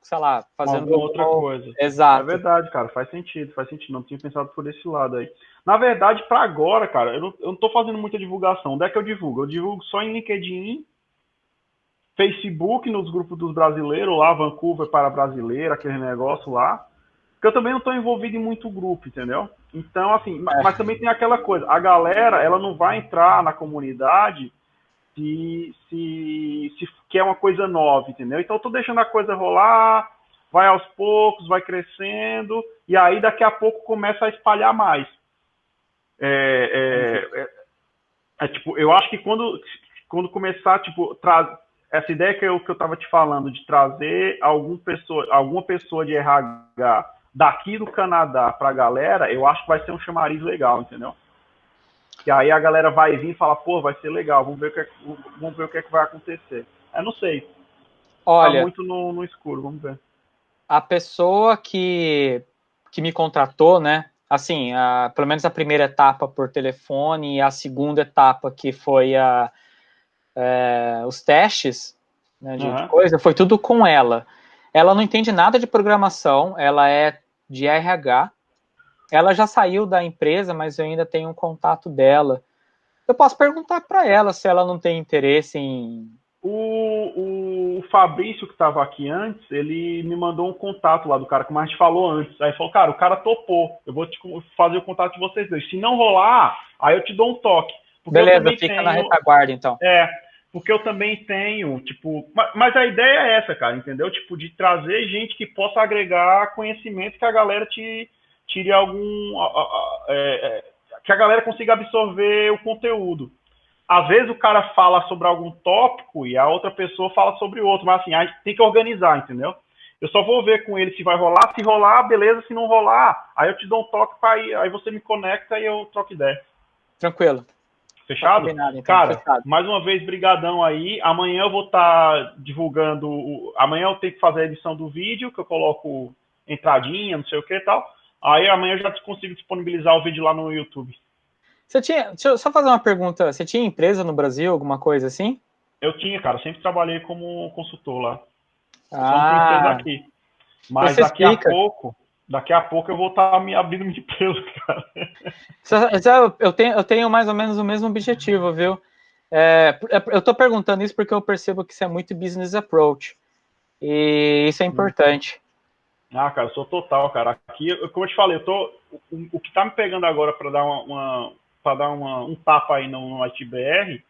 sei lá, fazendo outra coisa. Exato. É verdade, cara, faz sentido. Não tinha pensado por esse lado aí. Na verdade, para agora, cara, eu não tô fazendo muita divulgação. Onde é que eu divulgo? Eu divulgo só em LinkedIn, Facebook, nos grupos dos brasileiros lá, Vancouver para brasileiro, aquele negócio lá. Porque eu também não estou envolvido em muito grupo, entendeu? Então, assim, mas também tem aquela coisa, a galera, ela não vai entrar na comunidade se quer uma coisa nova, entendeu? Então eu tô deixando a coisa rolar, vai aos poucos, vai crescendo, e aí daqui a pouco começa a espalhar mais. Tipo, eu acho que quando começar, tipo, essa ideia que eu tava te falando, de trazer alguma pessoa de RH daqui do Canadá pra galera, eu acho que vai ser um chamariz legal, entendeu? Que aí a galera vai vir e fala, pô, vai ser legal, vamos ver o que é que vai acontecer. Eu não sei. Olha, tá muito no escuro, vamos ver. A pessoa que me contratou, né, assim, pelo menos a primeira etapa por telefone e a segunda etapa que foi os testes, né, de coisa, foi tudo com ela. Ela não entende nada de programação, ela é de RH, ela já saiu da empresa, mas eu ainda tenho um contato dela. Eu posso perguntar para ela se ela não tem interesse em O Fabrício, que estava aqui antes, ele me mandou um contato lá do cara, como a gente falou antes. Aí falou, cara, o cara topou. Eu vou fazer o contato de vocês dois. Se não rolar, aí eu te dou um toque. Beleza, fica na retaguarda, então. Porque eu também tenho, tipo... Mas a ideia é essa, cara, entendeu? Tipo, de trazer gente que possa agregar conhecimento que a galera tire algum... que a galera consiga absorver o conteúdo. Às vezes o cara fala sobre algum tópico e a outra pessoa fala sobre outro, mas assim, a gente tem que organizar, entendeu? Eu só vou ver com ele se vai rolar. Se rolar, beleza. Se não rolar, aí eu te dou um toque, aí você me conecta e eu troco ideia. Tranquilo. Fechado? Então, cara, fechado. Mais uma vez, brigadão aí. Amanhã eu vou estar divulgando... Amanhã eu tenho que fazer a edição do vídeo, que eu coloco entradinha, não sei o que e tal. Aí amanhã eu já consigo disponibilizar o vídeo lá no YouTube. Deixa eu só fazer uma pergunta. Você tinha empresa no Brasil, alguma coisa assim? Eu tinha, cara. Sempre trabalhei como consultor lá. Eu só não tenho empresa aqui. Mas daqui a pouco eu vou estar me abrindo minha empresa, cara. Eu tenho mais ou menos o mesmo objetivo, viu? Eu tô perguntando isso porque eu percebo que isso é muito business approach. E isso é importante. Cara, eu sou total, cara. Aqui, como eu te falei, o que tá me pegando agora para dar um tapa aí no ITBR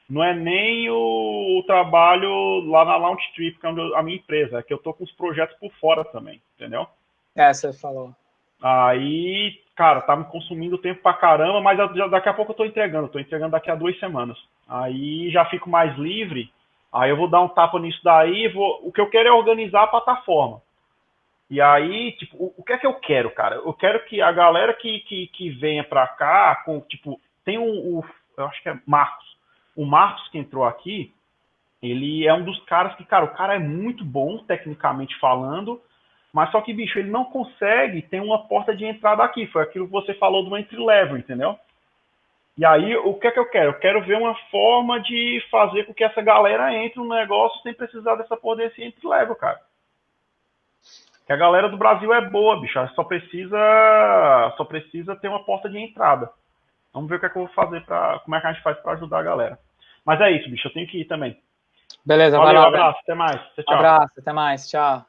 não é nem o trabalho lá na Launch Trip, que é a minha empresa, é que eu tô com os projetos por fora também, entendeu? Você falou. Aí, cara, tá me consumindo tempo pra caramba, mas daqui a pouco eu tô entregando daqui a 2 semanas. Aí já fico mais livre, aí eu vou dar um tapa nisso daí, o que eu quero é organizar a plataforma. E aí, tipo, o que é que eu quero, cara? Eu quero que a galera que venha pra cá, tem eu acho que é Marcos. O Marcos que entrou aqui, ele é um dos caras que, cara, o cara é muito bom, tecnicamente falando, mas só que, bicho, ele não consegue ter uma porta de entrada aqui. Foi aquilo que você falou do entry level, entendeu? E aí, o que é que eu quero? Eu quero ver uma forma de fazer com que essa galera entre no negócio sem precisar dessa porra desse entry level, cara. Que a galera do Brasil é boa, bicho. Só precisa ter uma porta de entrada. Vamos ver o que é que eu vou fazer como é que a gente faz para ajudar a galera. Mas é isso, bicho. Eu tenho que ir também. Beleza, valeu, vai lá, abraço, até mais. Tchau. Abraço, até mais, tchau.